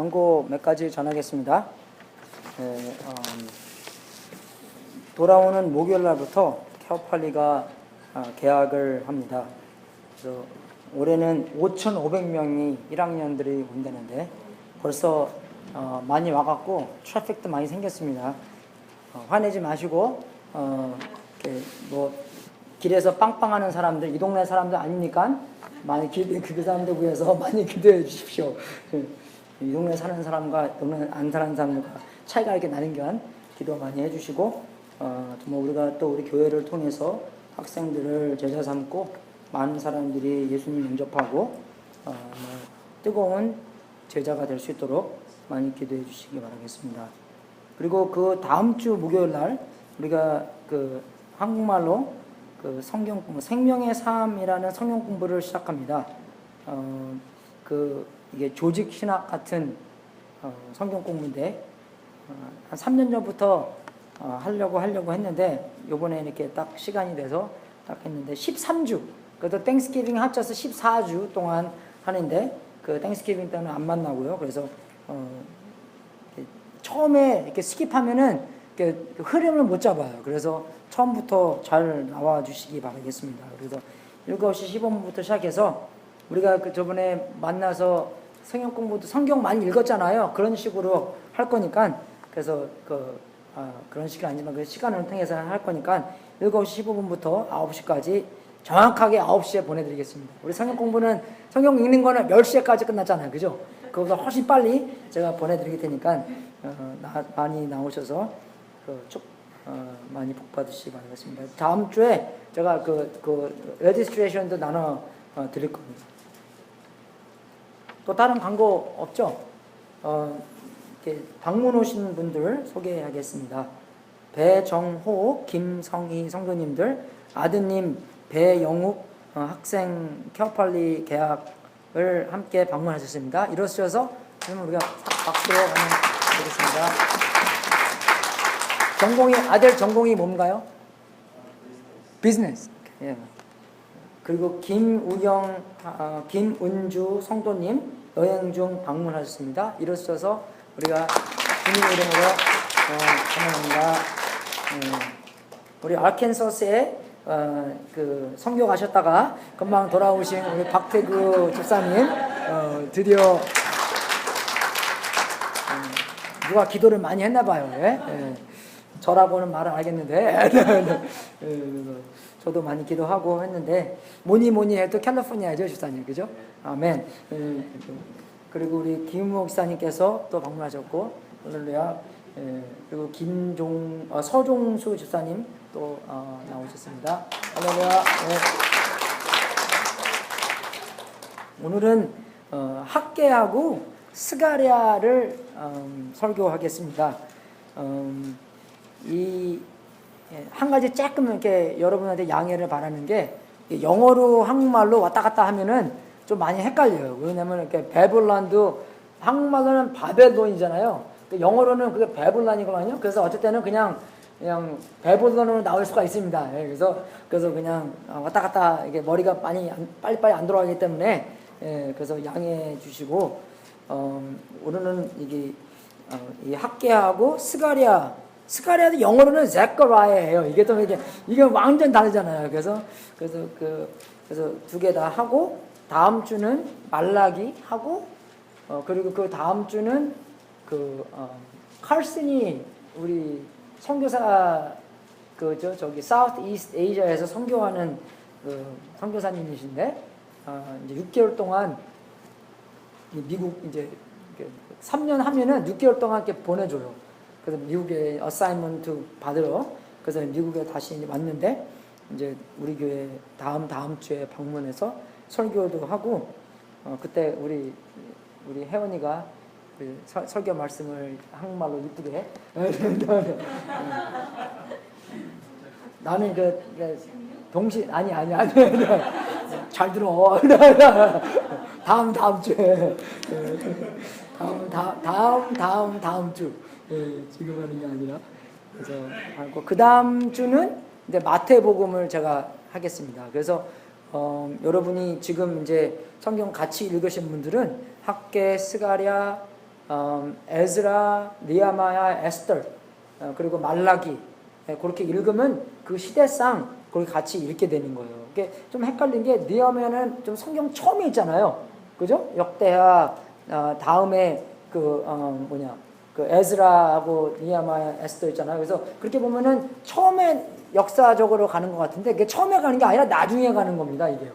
광고 몇 가지 전하겠습니다. 돌아오는 목요일 날부터 케어팔리가 개학을 합니다. 그래서 올해는 5,500명이 1학년들이 온다는데 벌써 많이 와갖고 트래픽도 많이 생겼습니다. 화내지 마시고 뭐 길에서 빵빵하는 사람들, 이 동네 사람들 아니니까 많이 그 사람들 위해서 많이 기도해 주십시오. 이 동네 사는 사람과 동네 안 사는 사람과 차이가 이렇게 나는 게 기도 많이 해주시고 정말 우리가 또 우리 교회를 통해서 학생들을 제자 삼고 많은 사람들이 예수님 영접하고 뜨거운 제자가 될 수 있도록 많이 기도해 주시기 바라겠습니다. 그리고 그 다음 주 목요일 날 우리가 그 한국말로 그 성경 공부, 생명의 삶이라는 성경 공부를 시작합니다. 이게 조직 신학 같은 성경 공부인데 한 3년 전부터 하려고 했는데 요번에 이렇게 딱 시간이 돼서 딱 했는데 13주, 그래도 땡스기빙 합쳐서 14주 동안 하는데 그 땡스기빙 때는 안 만나고요. 그래서 처음에 이렇게 스킵하면은 이렇게 흐름을 못 잡아요. 그래서 처음부터 잘 나와 주시기 바라겠습니다. 그래서 7시 15분부터 시작해서 우리가 저번에 만나서 성경 공부도 성경 많이 읽었잖아요. 그런 식으로 할 거니까 그래서 그런 시간 아니지만 그 시간을 통해서 할 거니까 7시 15분부터 9시까지 정확하게 9시에 보내드리겠습니다. 우리 성경 공부는 성경 읽는 거는 10시까지 끝났잖아요. 그죠? 그거보다 훨씬 빨리 제가 보내드릴 테니까 많이 나오셔서 많이 복 받으시기 바라겠습니다. 다음 주에 제가 레지스트레이션도 나눠 드릴 겁니다. 또 다른 광고 없죠? 이렇게 방문 오신 분들 소개하겠습니다. 배정호, 김성희 성도님들, 아드님 배영욱 학생 케어팔리 개학을 함께 방문하셨습니다. 이러셔서 그러면 우리가 박수로 하겠습니다. 아들 전공이 뭔가요? 비즈니스. 예. 그리고 김우영, 김은주 성도님 여행 중 방문하셨습니다. 이러셔서 우리가 주님 이름으로 감사합니다. 우리 아켄서스에 선교 가셨다가 금방 돌아오신 우리 박태구 집사님 드디어 누가 기도를 많이 했나 봐요. 예? 저라고는 말은 알겠는데 저도 많이 기도하고 했는데 뭐니 해도 캘리포니아죠, 집사님. 그죠? 아멘. 그리고 우리 김우옥 집사님께서 또 방문하셨고 할렐루야. 그리고 서종수 집사님 또 나오셨습니다. 할렐루야. 오늘은 학계하고 스가랴를 설교하겠습니다. 한 가지 조금 이렇게 여러분한테 양해를 바라는 게 영어로 한국말로 왔다 갔다 하면은 좀 많이 헷갈려요. 왜냐면 이렇게 베블란도 한국말로는 바벨론이잖아요. 영어로는 그게 베블란이거든요. 그래서 어쩔 때는 그냥 베블론으로 나올 수가 있습니다. 그래서 그냥 왔다 갔다 이게 머리가 빨리빨리 안 돌아가기 때문에 그래서 양해해 주시고 오늘은 이 학계하고 스가랴도 영어로는 제커라야예요. 이게 또 이게 완전 다르잖아요. 그래서 두 개 다 하고 다음 주는 말라기 하고 그리고 그 다음 주는 칼슨이 우리 선교사 저기 사우스 이스트 아시아에서 선교하는 선교사님이신데 이제 6개월 동안 미국 이제 3년 하면은 6개월 동안 이렇게 보내줘요. 그래서 미국에 어사이먼트 받으러 그래서 미국에 다시 왔는데 이제 우리 교회 다음 주에 방문해서 설교도 하고 그때 우리 혜원이가 설교 말씀을 한국말로 이쁘게 나는 아니 잘 들어. 다음 주에 다음 주 지금 하는 게 아니라 그래서 하고 그 다음 주는 이제 마태복음을 제가 하겠습니다. 그래서 여러분이 지금 이제 성경 같이 읽으신 분들은 학계, 스가랴, 에즈라, 느헤미야, 에스더, 그리고 말라기, 그렇게 읽으면 그 시대상 그렇게 같이 읽게 되는 거예요. 이게 좀 헷갈린 게 느헤미야는 좀 성경 처음에 있잖아요. 그죠? 역대하 다음에 그 에즈라하고 느헤미야, 에스더 있잖아요. 그래서 그렇게 보면은 처음에 역사적으로 가는 것 같은데 그게 처음에 가는 게 아니라 나중에 가는 겁니다, 이게요.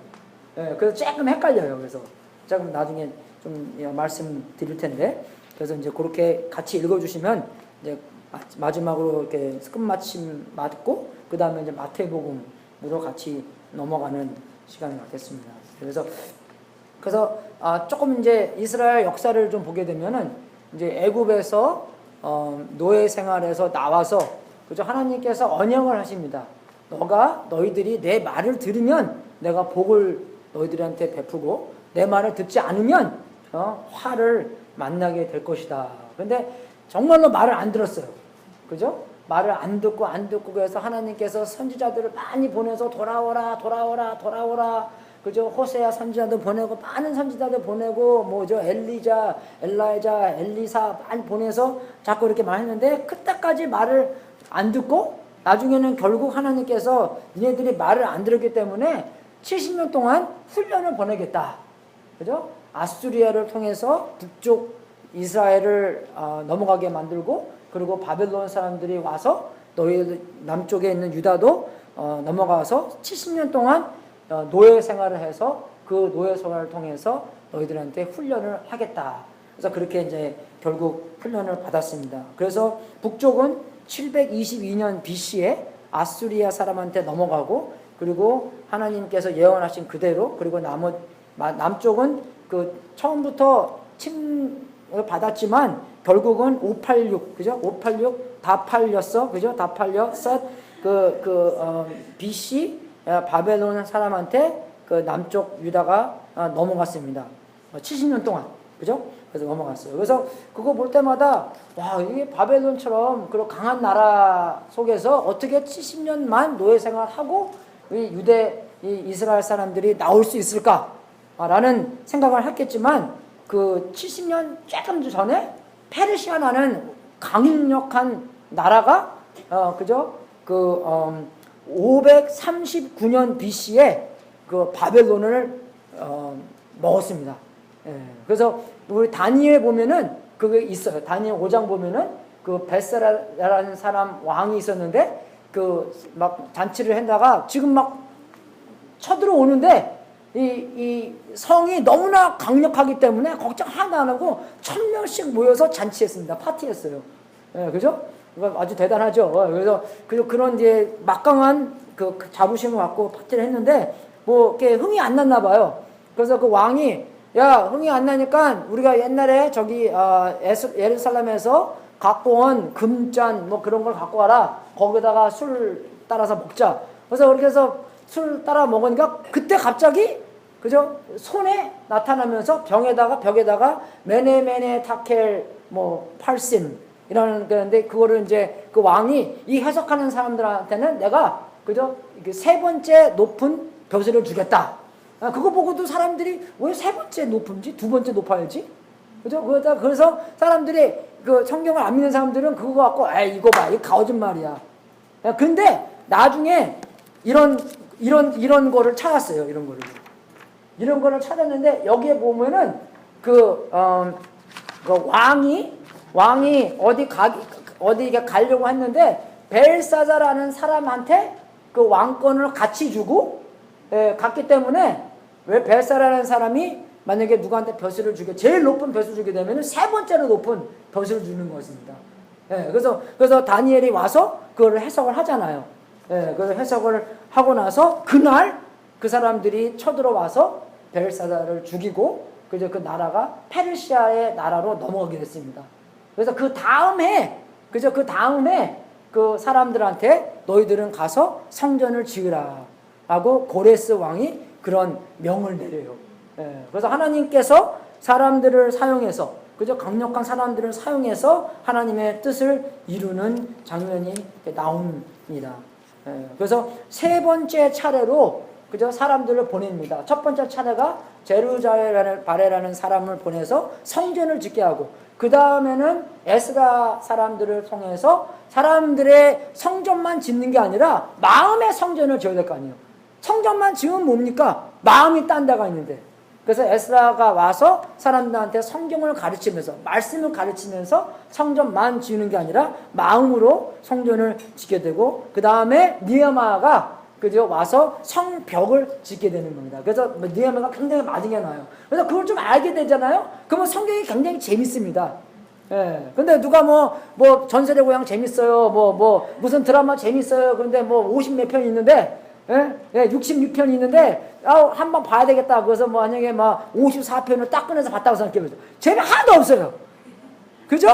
그래서 조금 헷갈려요. 그래서 조금 나중에 좀 말씀드릴 텐데, 그래서 이제 그렇게 같이 읽어주시면 이제 마지막으로 이렇게 끝마침 맞고 그 다음에 이제 마태복음으로 같이 넘어가는 시간이 갖겠습니다. 그래서 조금 이제 이스라엘 역사를 좀 보게 되면은 이제 애굽에서 노예 생활에서 나와서 그죠, 하나님께서 언약을 하십니다. 너희들이 내 말을 들으면 내가 복을 너희들한테 베푸고 내 말을 듣지 않으면 화를 만나게 될 것이다. 근데 정말로 말을 안 들었어요. 그죠? 말을 안 듣고 그래서 하나님께서 선지자들을 많이 보내서 돌아오라. 그죠? 호세아 선지자도 보내고 많은 선지자들 보내고 엘리자, 엘라이자, 엘리사 많이 보내서 자꾸 이렇게 말했는데 그때까지 말을 안 듣고 나중에는 결국 하나님께서 니네들이 말을 안 들었기 때문에 70년 동안 훈련을 보내겠다. 그죠? 아수리아를 통해서 북쪽 이스라엘을 넘어가게 만들고 그리고 바벨론 사람들이 와서 너희 남쪽에 있는 유다도 넘어가서 70년 동안 노예 생활을 해서 그 노예 생활을 통해서 너희들한테 훈련을 하겠다. 그래서 그렇게 이제 결국 훈련을 받았습니다. 그래서 북쪽은 722년 BC에 아수리아 사람한테 넘어가고 그리고 하나님께서 예언하신 그대로 그리고 남쪽은 그 처음부터 침을 받았지만 결국은 586 그죠? 586 다 팔렸어. 그죠? 다 팔렸어. BC 바벨론 사람한테 그 남쪽 유다가 넘어갔습니다. 70년 동안. 그죠? 그래서 넘어갔어요. 그래서 그거 볼 때마다 와, 이게 바벨론처럼 그런 강한 나라 속에서 어떻게 70년만 노예 생활하고 이 이스라엘 사람들이 나올 수 있을까라는 생각을 했겠지만 그 70년 조금 전에 페르시아라는 강력한 나라가 그죠? 539년 BC에 그 바벨론을 먹었습니다. 그래서 우리 다니엘 보면은 그게 있어요. 다니엘 5장 보면은 그 벳세라라는 사람 왕이 있었는데 그 막 잔치를 했다가 지금 막 쳐들어오는데 이 성이 너무나 강력하기 때문에 걱정 하나도 안 하고 1000명씩 모여서 잔치했습니다. 파티했어요. 그죠? 아주 대단하죠. 그래서 그런 이제 막강한 그 자부심을 갖고 파티를 했는데 이렇게 흥이 안 났나 봐요. 그래서 그 왕이 흥이 안 나니까 우리가 옛날에 저기 예루살렘에서 갖고 온 금잔 그런 걸 갖고 와라. 거기다가 술 따라서 먹자. 그래서 그렇게 해서 술 따라 먹으니까 그때 갑자기 그죠? 손에 나타나면서 벽에다가 메네 타켈 팔신 이라는 건데 그거를 이제 그 왕이 이 해석하는 사람들한테는 내가 그죠? 세 번째 높은 벼슬을 주겠다. 그거 보고도 사람들이 왜 세 번째 높은지 두 번째 높아야지? 그죠? 그래서 사람들이 그 성경을 안 믿는 사람들은 그거 갖고 이거 봐, 이거 거짓말이야. 근데 나중에 이런 거를 찾았어요. 이런 거를 찾았는데 여기에 보면은 그 왕이 어디 가려고 했는데 벨사자라는 사람한테 그 왕권을 같이 주고 갔기 때문에 왜 벨사라는 사람이 만약에 누구한테 벼슬을 제일 높은 벼슬을 주게 되면 세 번째로 높은 벼슬을 주는 것입니다. 그래서 다니엘이 와서 그걸 해석을 하잖아요. 그래서 해석을 하고 나서 그날 그 사람들이 쳐들어와서 벨사자를 죽이고 그 나라가 페르시아의 나라로 넘어가게 됐습니다. 그래서 그 다음에 그 사람들한테 너희들은 가서 성전을 지으라 라고 고레스 왕이 그런 명을 내려요. 그래서 하나님께서 사람들을 사용해서 강력한 사람들을 사용해서 하나님의 뜻을 이루는 장면이 나옵니다. 그래서 세 번째 차례로 사람들을 보냅니다. 첫 번째 차례가 제루살렘바레라는 사람을 보내서 성전을 짓게 하고, 그 다음에는 에스라 사람들을 통해서 사람들의 성전만 짓는 게 아니라 마음의 성전을 지어야 될 거 아니에요. 성전만 지으면 뭡니까? 마음이 딴 데가 있는데. 그래서 에스라가 와서 사람들한테 성경을 가르치면서, 말씀을 가르치면서 성전만 지으는 게 아니라 마음으로 성전을 짓게 되고, 그 다음에 느헤미야가 그죠? 와서 성벽을 짓게 되는 겁니다. 그래서 느헤미야가 굉장히 맞은 게 나와요. 그래서 그걸 좀 알게 되잖아요? 그러면 성경이 굉장히 재밌습니다. 예. 근데 누가 전설의 고향 재밌어요. 무슨 드라마 재밌어요. 그런데 50몇 편 있는데, 예? 66편 있는데, 한번 봐야 되겠다. 그래서 만약에 54편을 딱 꺼내서 봤다고 생각해보세요. 재미 하나도 없어요. 그죠?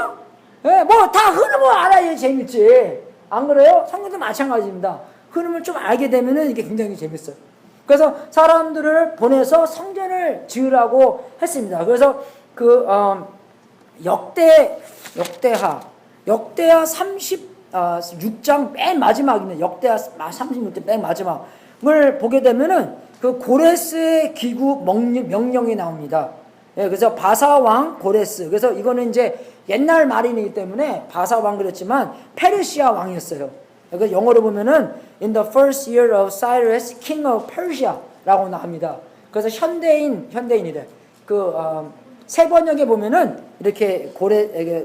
예, 다 흐름을 알아야 재밌지. 안 그래요? 성경도 마찬가지입니다. 흐름을 좀 알게 되면은 이게 굉장히 재밌어요. 그래서 사람들을 보내서 성전을 지으라고 했습니다. 그래서 역대하 36장 맨 마지막입니다. 역대하 36장 맨 마지막을 보게 되면은 그 고레스의 기구 명령이 나옵니다. 예, 그래서 바사왕 고레스. 그래서 이거는 이제 옛날 말이기 때문에 바사왕 그랬지만 페르시아 왕이었어요. 그래서 영어로 보면은 in the first year of Cyrus, king of Persia라고 나옵니다. 그래서 현대인이래. 세 번역에 보면은 이렇게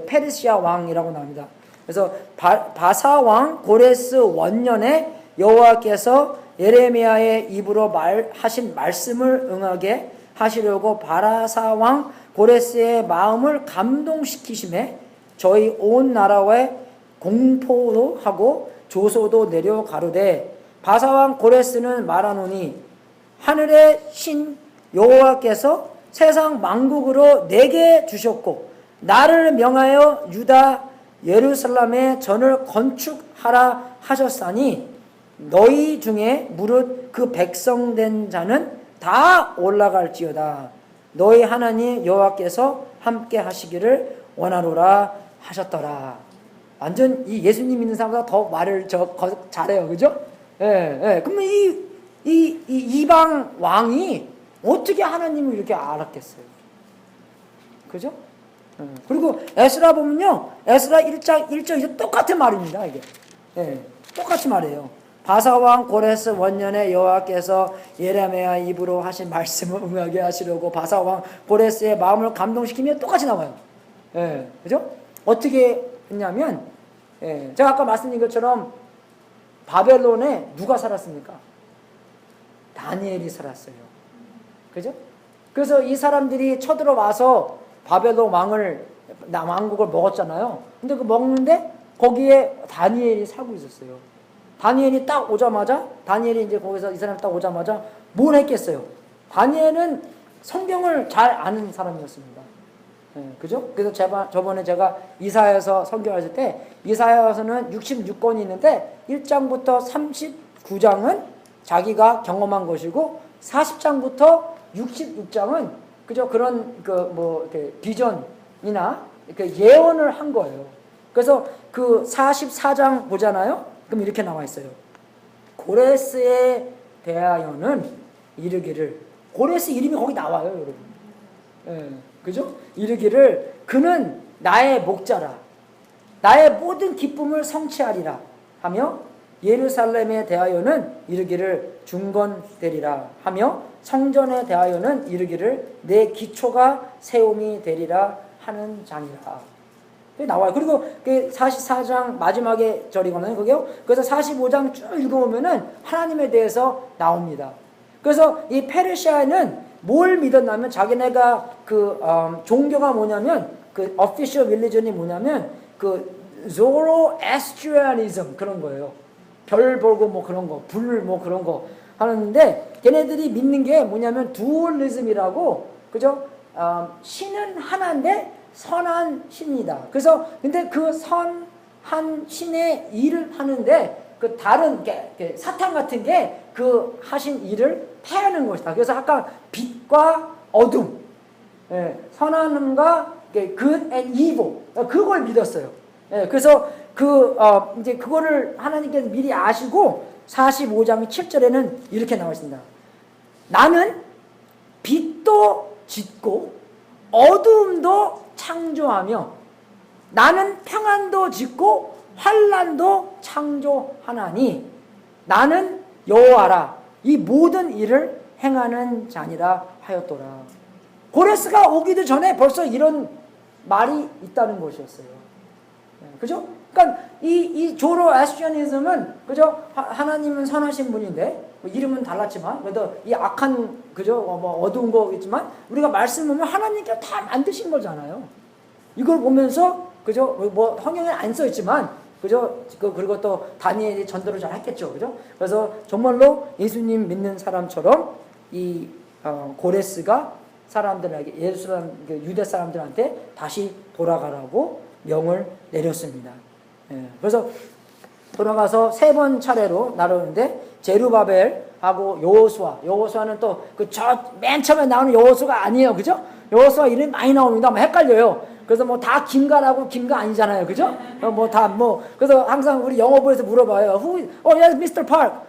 페르시아 왕이라고 나옵니다. 그래서 바사 왕 고레스 원년에 여호와께서 예레미야의 입으로 하신 말씀을 응하게 하시려고 바사 왕 고레스의 마음을 감동시키심에 저희 온 나라에 공포도 하고 조소도 내려 가로되, 바사왕 고레스는 말하노니 하늘의 신 여호와께서 세상 만국으로 내게 주셨고 나를 명하여 유다 예루살렘에 전을 건축하라 하셨사니 너희 중에 무릇 그 백성된 자는 다 올라갈지어다. 너희 하나님 여호와께서 함께 하시기를 원하노라 하셨더라. 완전 이 예수님 믿는 사람보다 더 말을 잘해요. 그죠? 예. 그러면 이 이방 왕이 어떻게 하나님을 이렇게 알았겠어요? 그죠? 그리고 에스라 보면요. 에스라 1장 1절이 똑같은 말입니다. 이게. 예. 똑같이 말해요. 바사왕 고레스 원년에 여호와께서 예레미야 입으로 하신 말씀을 응하게 하시려고 바사왕 고레스의 마음을 감동시키며 똑같이 나와요. 예. 그죠? 어떻게 했냐면, 제가 아까 말씀드린 것처럼 바벨론에 누가 살았습니까? 다니엘이 살았어요. 그죠? 그래서 이 사람들이 쳐들어와서 바벨론 왕국을 먹었잖아요. 근데 먹는데 거기에 다니엘이 살고 있었어요. 다니엘이 딱 오자마자, 이제 거기서 이 사람이 딱 오자마자 뭘 했겠어요? 다니엘은 성경을 잘 아는 사람이었습니다. 그죠? 그래서 저번에 제가 이사야서 설교했을 때, 이사야서는 66권이 있는데 1장부터 39장은 자기가 경험한 것이고 40장부터 66장은 그저 그런 이렇게 비전이나 이렇게 예언을 한 거예요. 그래서 44장 보잖아요. 그럼 이렇게 나와 있어요. 고레스에 대하여는 이르기를, 고레스 이름이 거기 나와요, 여러분. 그죠? 이르기를 그는 나의 목자라, 나의 모든 기쁨을 성취하리라 하며 예루살렘에 대하여는 이르기를 중건되리라 하며 성전에 대하여는 이르기를 내 기초가 세움이 되리라 하는 장이라. 나와요. 그리고 44장 마지막에 절이거든요. 그게요. 그래서 45장 쭉 읽어보면은 하나님에 대해서 나옵니다. 그래서 이 페르시아는 뭘 믿었냐면, 자기네가 종교가 뭐냐면, official religion이 뭐냐면, Zoroastrianism 그런 거예요. 별 보고 그런 거, 불 그런 거 하는데, 걔네들이 믿는 게 뭐냐면 두얼리즘이라고, 그죠? 신은 하나인데 선한 신이다. 그래서 근데 그 선한 신의 일을 하는데 다른 사탄 같은 게 하신 일을 패하는 것이다. 그래서 아까 빛과 어둠, 선함과 good and evil, 그걸 믿었어요. 그래서 이제 그거를 하나님께서 미리 아시고 45장 7절에는 이렇게 나와 있습니다. 나는 빛도 짓고 어두움도 창조하며 나는 평안도 짓고 환난도 창조하나니 나는 여호와라 이 모든 일을 행하는 자니라 하였더라. 고레스가 오기도 전에 벌써 이런 말이 있다는 것이었어요. 그죠? 그러니까 이 조로아스트리아니즘은 그죠? 하나님은 선하신 분인데 뭐 이름은 달랐지만 그래도 이 악한 그죠? 뭐 어두운 거겠지만 우리가 말씀 보면 하나님께서 다 만드신 거잖아요. 이걸 보면서 그죠? 뭐 성경에 안 써 있지만 그죠? 그리고 또 다니엘이 전도를 잘 했겠죠. 그죠? 그래서 정말로 예수님 믿는 사람처럼 이 고레스가 사람들에게 예루살렘 유대 사람들한테 다시 돌아가라고 명을 내렸습니다. 그래서 돌아가서 3번 차례로 나누는데 제루바벨하고 여호수아는 또 그 맨 처음에 나오는 여호수아가 아니에요. 그죠? 여호수아 이름이 많이 나옵니다. 뭐 헷갈려요. 그래서 뭐 다 김가라고 김가 아니잖아요. 그죠? 그래서 항상 우리 영어부에서 물어봐요. yes, Mr. Park.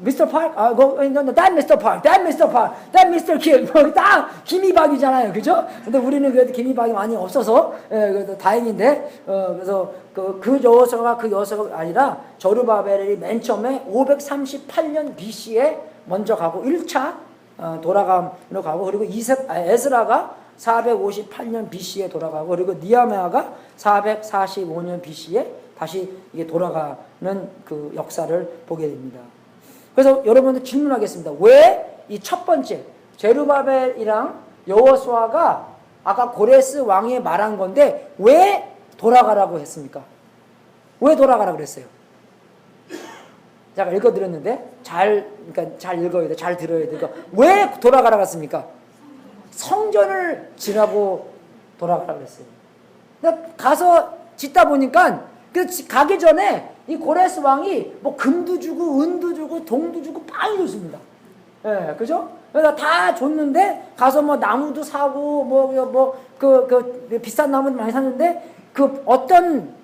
Mr. Park? that Mr. Park, that Mr. Park, that Mr. Kim. 다 김이박이잖아요. 그죠? 근데 우리는 그래도 김이박이 많이 없어서, 그래도 다행인데, 그래서 그 여호수아가 그 여호수아가 아니라 저르바벨이 맨 처음에 538년 BC에 먼저 가고 1차 돌아감으로 가고 그리고 에스라가 458년 BC에 돌아가고 그리고 니아메아가 445년 BC에 다시 이게 돌아가는 그 역사를 보게 됩니다. 그래서 여러분들 질문하겠습니다. 왜 이 첫 번째 제루바벨이랑 여호수아가 아까 고레스 왕이 말한 건데 왜 돌아가라고 했습니까? 왜 돌아가라고 그랬어요? 제가 읽어드렸는데 그러니까 잘 읽어야 돼, 잘 들어야 돼. 그러니까 왜 돌아가라고 했습니까? 성전을 지라고 돌아가라고 그랬어요. 근데 가서 짓다 보니까 가기 전에 이 고레스 왕이 뭐 금도 주고 은도 주고 동도 주고 많이 줬습니다. 예, 그죠? 그래서 다 줬는데 가서 뭐 나무도 사고 비싼 나무도 많이 샀는데 어떤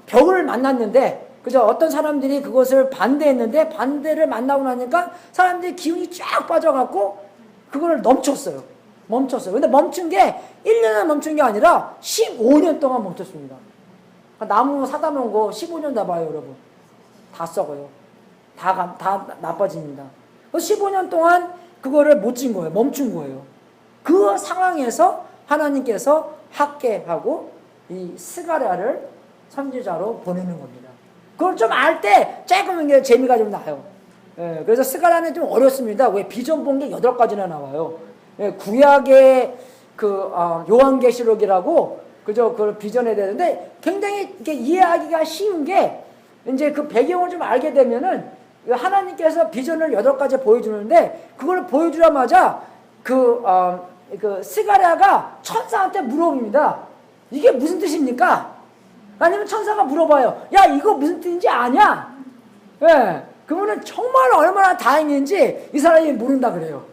벽을 만났는데 그죠? 어떤 사람들이 그것을 반대했는데 반대를 만나고 나니까 사람들이 기운이 쫙 빠져갖고 그거를 멈췄어요. 근데 멈춘 게 1년에 멈춘 게 아니라 15년 동안 멈췄습니다. 나무 사다 놓은 거 15년 다 봐요, 여러분. 다 썩어요. 다 나빠집니다. 15년 동안 그거를 못 진 거예요. 멈춘 거예요. 그 상황에서 하나님께서 학개하고 이 스가랴를 선지자로 보내는 겁니다. 그걸 좀 알 때 조금 이게 재미가 좀 나요. 예, 그래서 스가랴는 좀 어렵습니다. 왜 비전 본 게 8가지나 나와요. 예, 구약의 요한계시록이라고 그죠? 그걸 비전해야 되는데 굉장히 이렇게 이해하기가 쉬운 게 이제 그 배경을 좀 알게 되면은 하나님께서 비전을 8가지 보여주는데 그걸 보여주자마자 그 스가랴가 천사한테 물어봅니다. 이게 무슨 뜻입니까? 아니면 천사가 물어봐요. 야, 이거 무슨 뜻인지 아냐? 예. 그러면은 정말 얼마나 다행인지 이 사람이 모른다 그래요.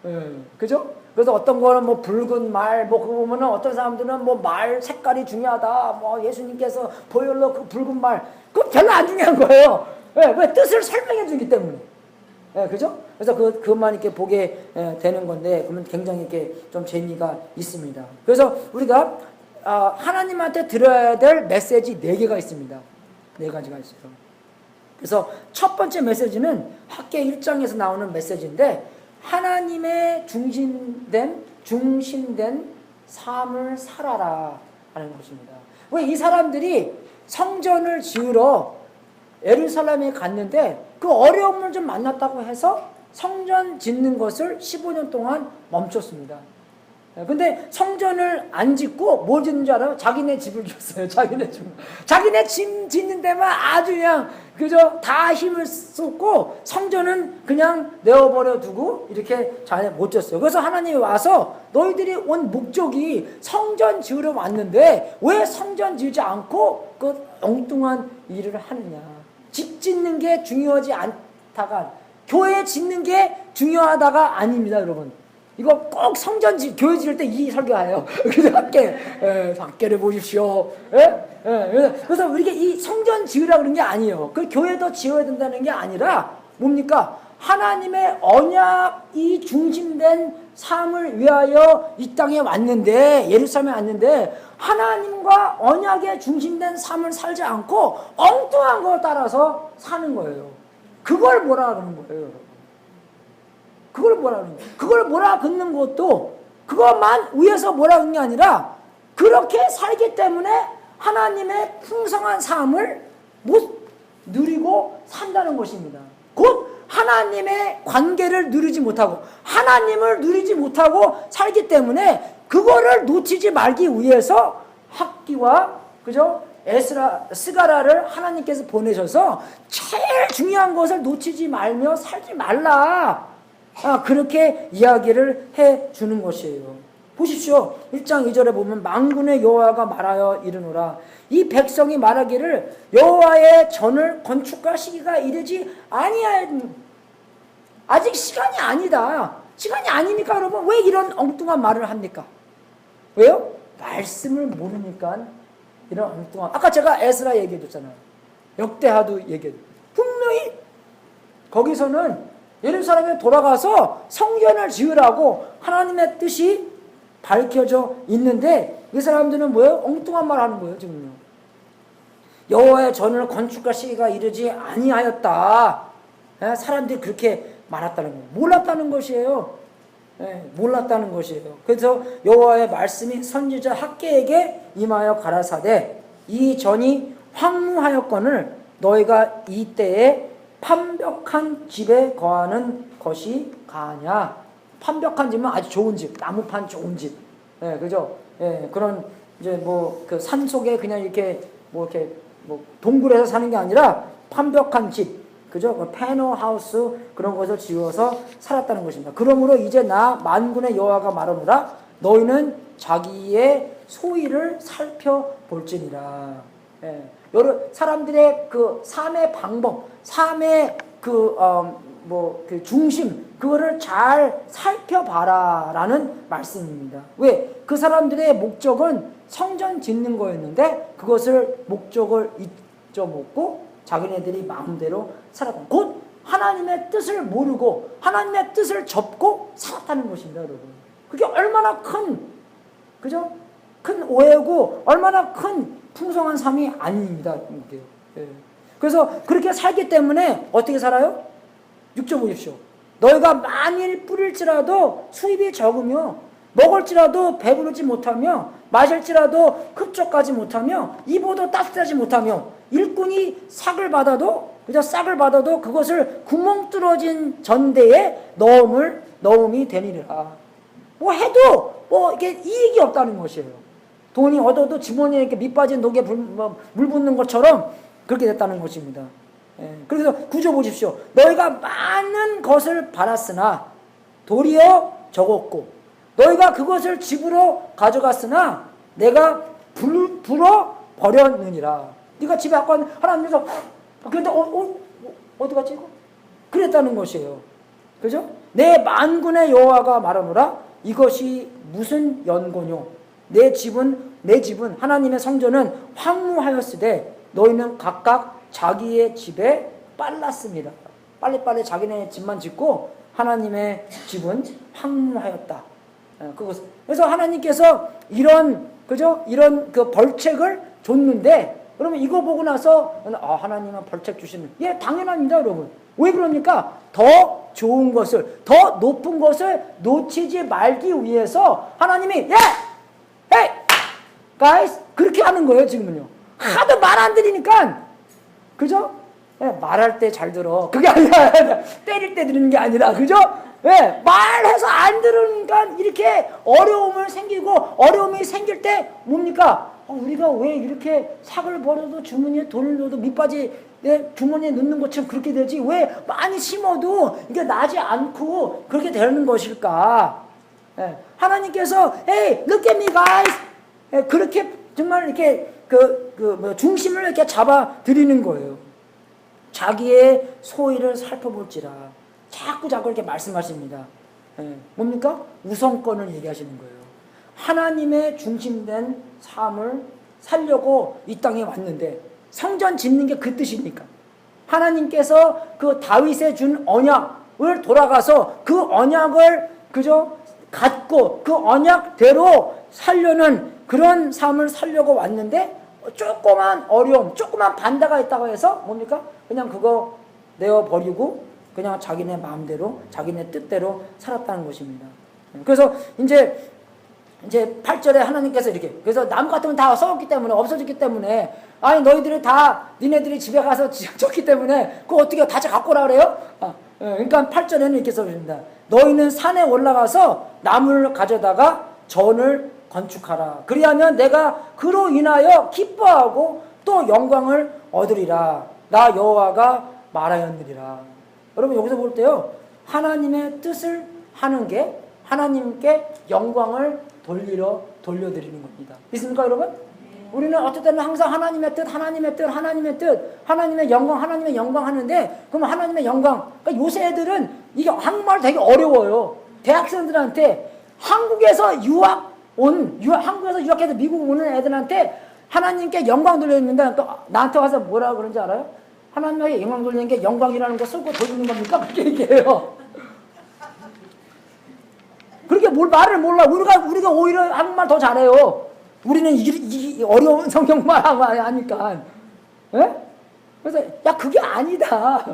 예. 그죠? 그래서 어떤 거는 뭐 붉은 말, 그거 보면은 어떤 사람들은 뭐 말 색깔이 중요하다. 뭐 예수님께서 보혈로 그 붉은 말. 그거 별로 안 중요한 거예요. 예. 왜 뜻을 설명해 주기 때문에. 예. 그죠? 그래서 그것만 이렇게 보게 되는 건데, 그러면 굉장히 이렇게 좀 재미가 있습니다. 그래서 우리가 하나님한테 들어야 될 메시지 4개가 있습니다. 4가지가 있어요. 그래서 첫 번째 메시지는 학계 1장에서 나오는 메시지인데 하나님의 중심된 삶을 살아라 하는 것입니다. 왜 이 사람들이 성전을 지으러 예루살렘에 갔는데 그 어려움을 좀 만났다고 해서 성전 짓는 것을 15년 동안 멈췄습니다. 근데 성전을 안 짓고 뭘 짓는 줄 알아요? 자기네 집을 지었어요. 자기네 집 짓는 데만 아주 그냥 그저 다 힘을 쏟고 성전은 그냥 내어버려 두고 이렇게 잘 못 지었어요. 그래서 하나님이 와서 너희들이 온 목적이 성전 지으러 왔는데 왜 성전 지으지 않고 그 엉뚱한 일을 하느냐. 집 짓는 게 중요하지 않다가 교회 짓는 게 중요하다가 아닙니다, 여러분. 이거 꼭 교회 지을 때 이 설교해요. 그래서 학계를 보십시오. 그래서 우리가 이 성전 지으라 그런 게 아니에요. 그 교회도 지어야 된다는 게 아니라 뭡니까? 하나님의 언약이 중심된 삶을 위하여 이 땅에 왔는데, 예루살렘에 왔는데 하나님과 언약에 중심된 삶을 살지 않고 엉뚱한 거 따라서 사는 거예요. 그걸 뭐라 그러는 거예요, 여러분. 그걸 뭐라 그러는 거예요. 그걸 뭐라 긋는 것도 그것만 위에서 뭐라 그러는 게 아니라 그렇게 살기 때문에 하나님의 풍성한 삶을 못 누리고 산다는 것입니다. 곧 하나님의 관계를 누리지 못하고 하나님을 누리지 못하고 살기 때문에 그거를 놓치지 말기 위해서 학기와 그죠? 에스라 스가랴를 하나님께서 보내셔서 제일 중요한 것을 놓치지 말며 살지 말라. 그렇게 이야기를 해 주는 것이에요. 보십시오. 1장 2절에 보면 만군의 여호와가 말하여 이르노라. 이 백성이 말하기를 여호와의 전을 건축할 시기가 이르지 아니하였. 아직 시간이 아니다. 시간이 아니니까 여러분 왜 이런 엉뚱한 말을 합니까? 왜요? 말씀을 모르니까 이런 엉뚱한. 아까 제가 에스라 얘기해 줬잖아요. 역대하도 얘기해. 분명히 거기서는 예루살렘에 돌아가서 성전을 지으라고 하나님의 뜻이 밝혀져 있는데 이 사람들은 뭐예요? 엉뚱한 말 하는 거예요, 지금요. 여호와의 전을 건축할 시기가 이르지 아니하였다. 사람들이 그렇게 말했다는 거예요. 몰랐다는 것이에요. 몰랐다는 것이에요. 그래서 여호와의 말씀이 선지자 학개에게 임하여 가라사대 이 전이 황무하였거늘 너희가 이때에 판벽한 집에 거하는 것이 가하냐. 판벽한 집은 아주 좋은 집, 나무판 좋은 집. 그죠? 그런 이제 뭐 그 산 속에 그냥 이렇게 뭐 동굴에서 사는 게 아니라 판벽한 집. 그죠? 그 패너하우스 그런 것을 지어서 살았다는 것입니다. 그러므로 이제 나 만군의 여호와가 말하노라 너희는 자기의 소위를 살펴볼지니라. 여러 사람들의 그 삶의 방법, 삶의 그 중심 그거를 잘 살펴봐라라는 말씀입니다. 왜? 그 사람들의 목적은 성전 짓는 거였는데 그것을 목적을 잊어먹고 자기네들이 마음대로 살았고 곧 하나님의 뜻을 모르고 하나님의 뜻을 접고 살았다는 것입니다, 여러분. 그게 얼마나 큰 그죠? 큰 오해고 얼마나 큰 풍성한 삶이 아닙니다. 그래서 그렇게 살기 때문에 어떻게 살아요? 6절 보십시오. 너희가 만일 뿌릴지라도 수입이 적으며 먹을지라도 배부르지 못하며 마실지라도 흡족하지 못하며 입어도 따뜻하지 못하며 일꾼이 싹을 받아도 그것을 구멍 뚫어진 전대에 넣음이 되니라. 뭐 해도 뭐 이게 이익이 없다는 것이에요. 돈이 얻어도 주머니에 이렇게 밑빠진 독에 물 붓는 것처럼 그렇게 됐다는 것입니다. 그래서 구조 보십시오. 너희가 많은 것을 받았으나 도리어 적었고 너희가 그것을 집으로 가져갔으나 내가 불어 버렸느니라. 네가 집에 갖고 왔는 하나님께서 그런데 어디 갔지 이거? 그랬다는 것이에요. 그죠? 내 만군의 여호와가 말하노라 이것이 무슨 연고뇨? 내 집은 하나님의 성전은 황무하였으되 너희는 각각 자기의 집에 빨랐습니다. 빨리빨리 자기네 집만 짓고 하나님의 집은 황무하였다. 그래서 하나님께서 이런 그 벌책을 줬는데 그러면 이거 보고 나서 하나님은 벌책 주시는 당연합니다, 여러분. 왜 그럽니까? 더 좋은 것을 더 높은 것을 놓치지 말기 위해서 하나님이 hey guys 그렇게 하는 거예요, 지금은요. 하도 말 안 들으니까 그죠? 말할 때 잘 들어. 그게 아니라 때릴 때 들은 게 아니라 그죠? 말해서 안 들으니까 이렇게 어려움이 생길 때 뭡니까? 우리가 왜 이렇게 삭을 버려도 주머니에 돈을 넣어도 밑바지 주머니에 넣는 것처럼 그렇게 되지? 왜 많이 심어도 이게 나지 않고 그렇게 되는 것일까? 하나님께서 hey, look at me guys 그렇게 정말 이렇게 중심을 이렇게 잡아 드리는 거예요. 자기의 소위를 살펴볼지라 자꾸 이렇게 말씀하십니다. 뭡니까? 우선권을 얘기하시는 거예요. 하나님의 중심된 삶을 살려고 이 땅에 왔는데 성전 짓는 게 그 뜻이니까 하나님께서 그 다윗에 준 언약 언약을 돌아가서 그 언약을 그저 갖고 그 언약대로 살려는 그런 삶을 살려고 왔는데 조그만 어려움, 조그만 반대가 있다고 해서 뭡니까? 그냥 그거 내어버리고 그냥 자기네 마음대로 자기네 뜻대로 살았다는 것입니다. 그래서 이제 8절에 하나님께서 이렇게 그래서 나무 같은 건 다 썩었기 때문에 없어졌기 때문에 아니 너희들이 다 니네들이 집에 가서 졌기 때문에 그거 어떻게 다시 갖고 오라 그래요? 그러니까 8절에는 이렇게 써줍니다. 너희는 산에 올라가서 나무를 가져다가 전을 건축하라. 그리하면 내가 그로 인하여 기뻐하고 또 영광을 얻으리라. 나 여호와가 말하였느니라. 여러분 여기서 볼 때요. 하나님의 뜻을 하는 게 하나님께 영광을 돌려드리는 겁니다. 믿습니까 여러분? 우리는 어쨌든 항상 하나님의 뜻, 하나님의 뜻, 하나님의 뜻, 하나님의 영광 하는데 그럼 하나님의 영광. 그러니까 요새 애들은 이게 한국말 되게 어려워요. 대학생들한테 한국에서 한국에서 유학해서 미국 오는 애들한테 하나님께 영광 돌려주는데 또 나한테 와서 뭐라고 그런지 알아요? 하나님께 영광 돌리는 게 영광이라는 거 쓰고 돌리는 겁니까? 그렇게 얘기해요. 그렇게 말을 몰라. 우리가 오히려 한국말 더 잘해요. 우리는 이 어려운 성경말 하니까. 예? 그래서, 야, 그게 아니다.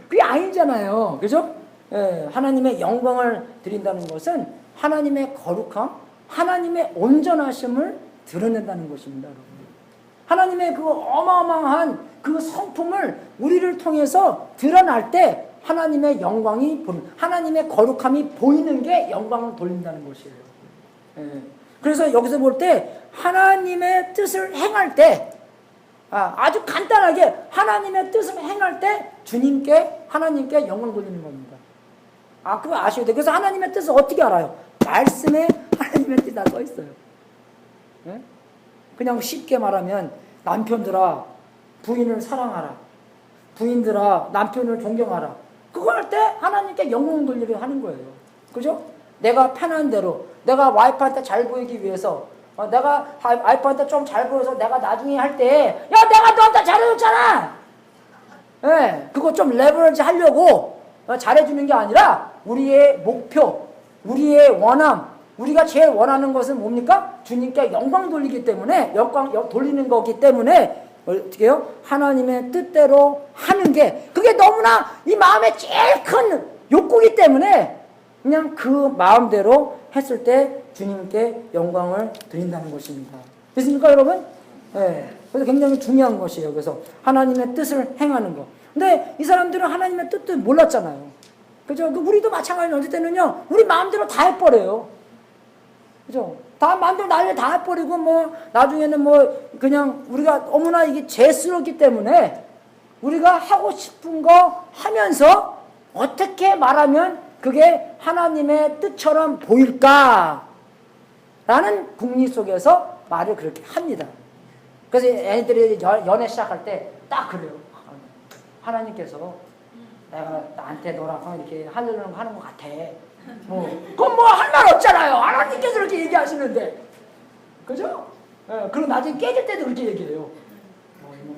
그게 아니잖아요. 그죠? 예, 하나님의 영광을 드린다는 것은 하나님의 거룩함, 하나님의 온전하심을 드러낸다는 것입니다, 여러분. 하나님의 그 어마어마한 그 성품을 우리를 통해서 드러날 때 하나님의 영광이 하나님의 거룩함이 보이는 게 영광을 돌린다는 것이에요. 예. 그래서 여기서 볼 때 하나님의 뜻을 행할 때 아주 간단하게 하나님의 뜻을 행할 때 하나님께 영광 돌리는 겁니다. 그거 아셔야 돼요. 그래서 하나님의 뜻을 어떻게 알아요? 말씀에 하나님의 뜻이 다 써 있어요. 예? 그냥 쉽게 말하면 남편들아 부인을 사랑하라. 부인들아 남편을 존경하라. 그거 할 때 하나님께 영광 돌리려 하는 거예요. 그죠? 내가 편한 대로 내가 와이프한테 잘 보이기 위해서 내가 와이프한테 좀 잘 보여서 내가 나중에 할 때 야 내가 너한테 잘해줬잖아. 예, 그거 좀 레버리지 하려고 잘해주는 게 아니라 우리의 목표, 우리의 원함, 우리가 제일 원하는 것은 뭡니까? 주님께 영광 돌리기 때문에 영광 돌리는 거기 때문에 어떻게 해요? 하나님의 뜻대로 하는 게 그게 너무나 이 마음의 제일 큰 욕구이기 때문에 그냥 그 마음대로 했을 때 주님께 영광을 드린다는 것입니다. 됐습니까 여러분? 네. 그래서 굉장히 중요한 것이에요. 그래서 하나님의 뜻을 행하는 거. 근데 이 사람들은 하나님의 뜻도 몰랐잖아요. 그죠? 우리도 마찬가지로 어떨 때는요, 우리 마음대로 다 해버려요. 그죠? 다 마음대로 난리 다 해버리고, 나중에는 그냥 우리가 너무나 이게 죄스럽기 때문에 우리가 하고 싶은 거 하면서 어떻게 말하면 그게 하나님의 뜻처럼 보일까? 라는 궁리 속에서 말을 그렇게 합니다. 그래서 애들이 연애 시작할 때 딱 그래요. 하나님께서 내가 나한테 너랑 이렇게 하려는 거 하는 것 같아. 그건 할 말 없잖아요. 하나님께서 이렇게 얘기하시는데. 그죠? 예, 그리고 나중에 깨질 때도 그렇게 얘기해요.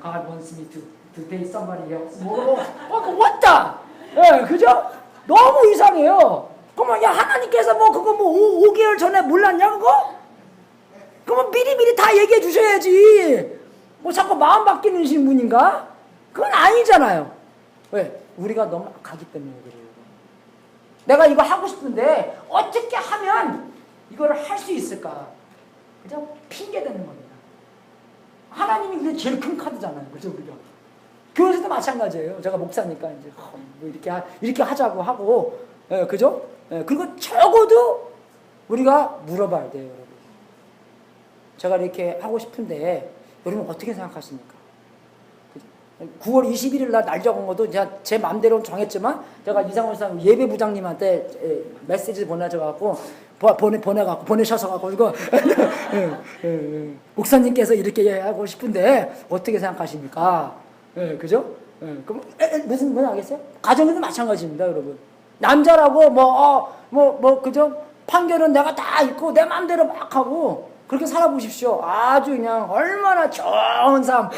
God wants me to date somebody else. 그거 왔다! 예, 그죠? 너무 이상해요. 그러면 야 하나님께서 그거 5개월 전에 몰랐냐 그거? 그러면 미리 다 얘기해 주셔야지. 자꾸 마음 바뀌는 신분인가? 그건 아니잖아요. 왜? 우리가 너무 가기 때문에 그래요. 내가 이거 하고 싶은데 어떻게 하면 이걸 할 수 있을까? 그죠? 핑계 대는 겁니다. 하나님이 그게 제일 큰 카드잖아요. 그죠? 우리가. 교회에서도 마찬가지예요. 제가 목사니까 이제 이렇게 하자고 하고, 그죠? 그리고 적어도 우리가 물어봐야 돼요, 여러분. 제가 이렇게 하고 싶은데 여러분 어떻게 생각하십니까? 9월 21일 날 적은 것도 제 마음대로 정했지만 제가 이상원 사람 예배부장님한테 메시지 보내셔서 이거 목사님께서 이렇게 하고 싶은데 어떻게 생각하십니까? 그죠? 그럼 무슨 알겠어요? 가정에도 마찬가지입니다, 여러분. 남자라고 그죠? 판결은 내가 다 있고 내 마음대로 막 하고 그렇게 살아보십시오. 아주 그냥 얼마나 좋은 삶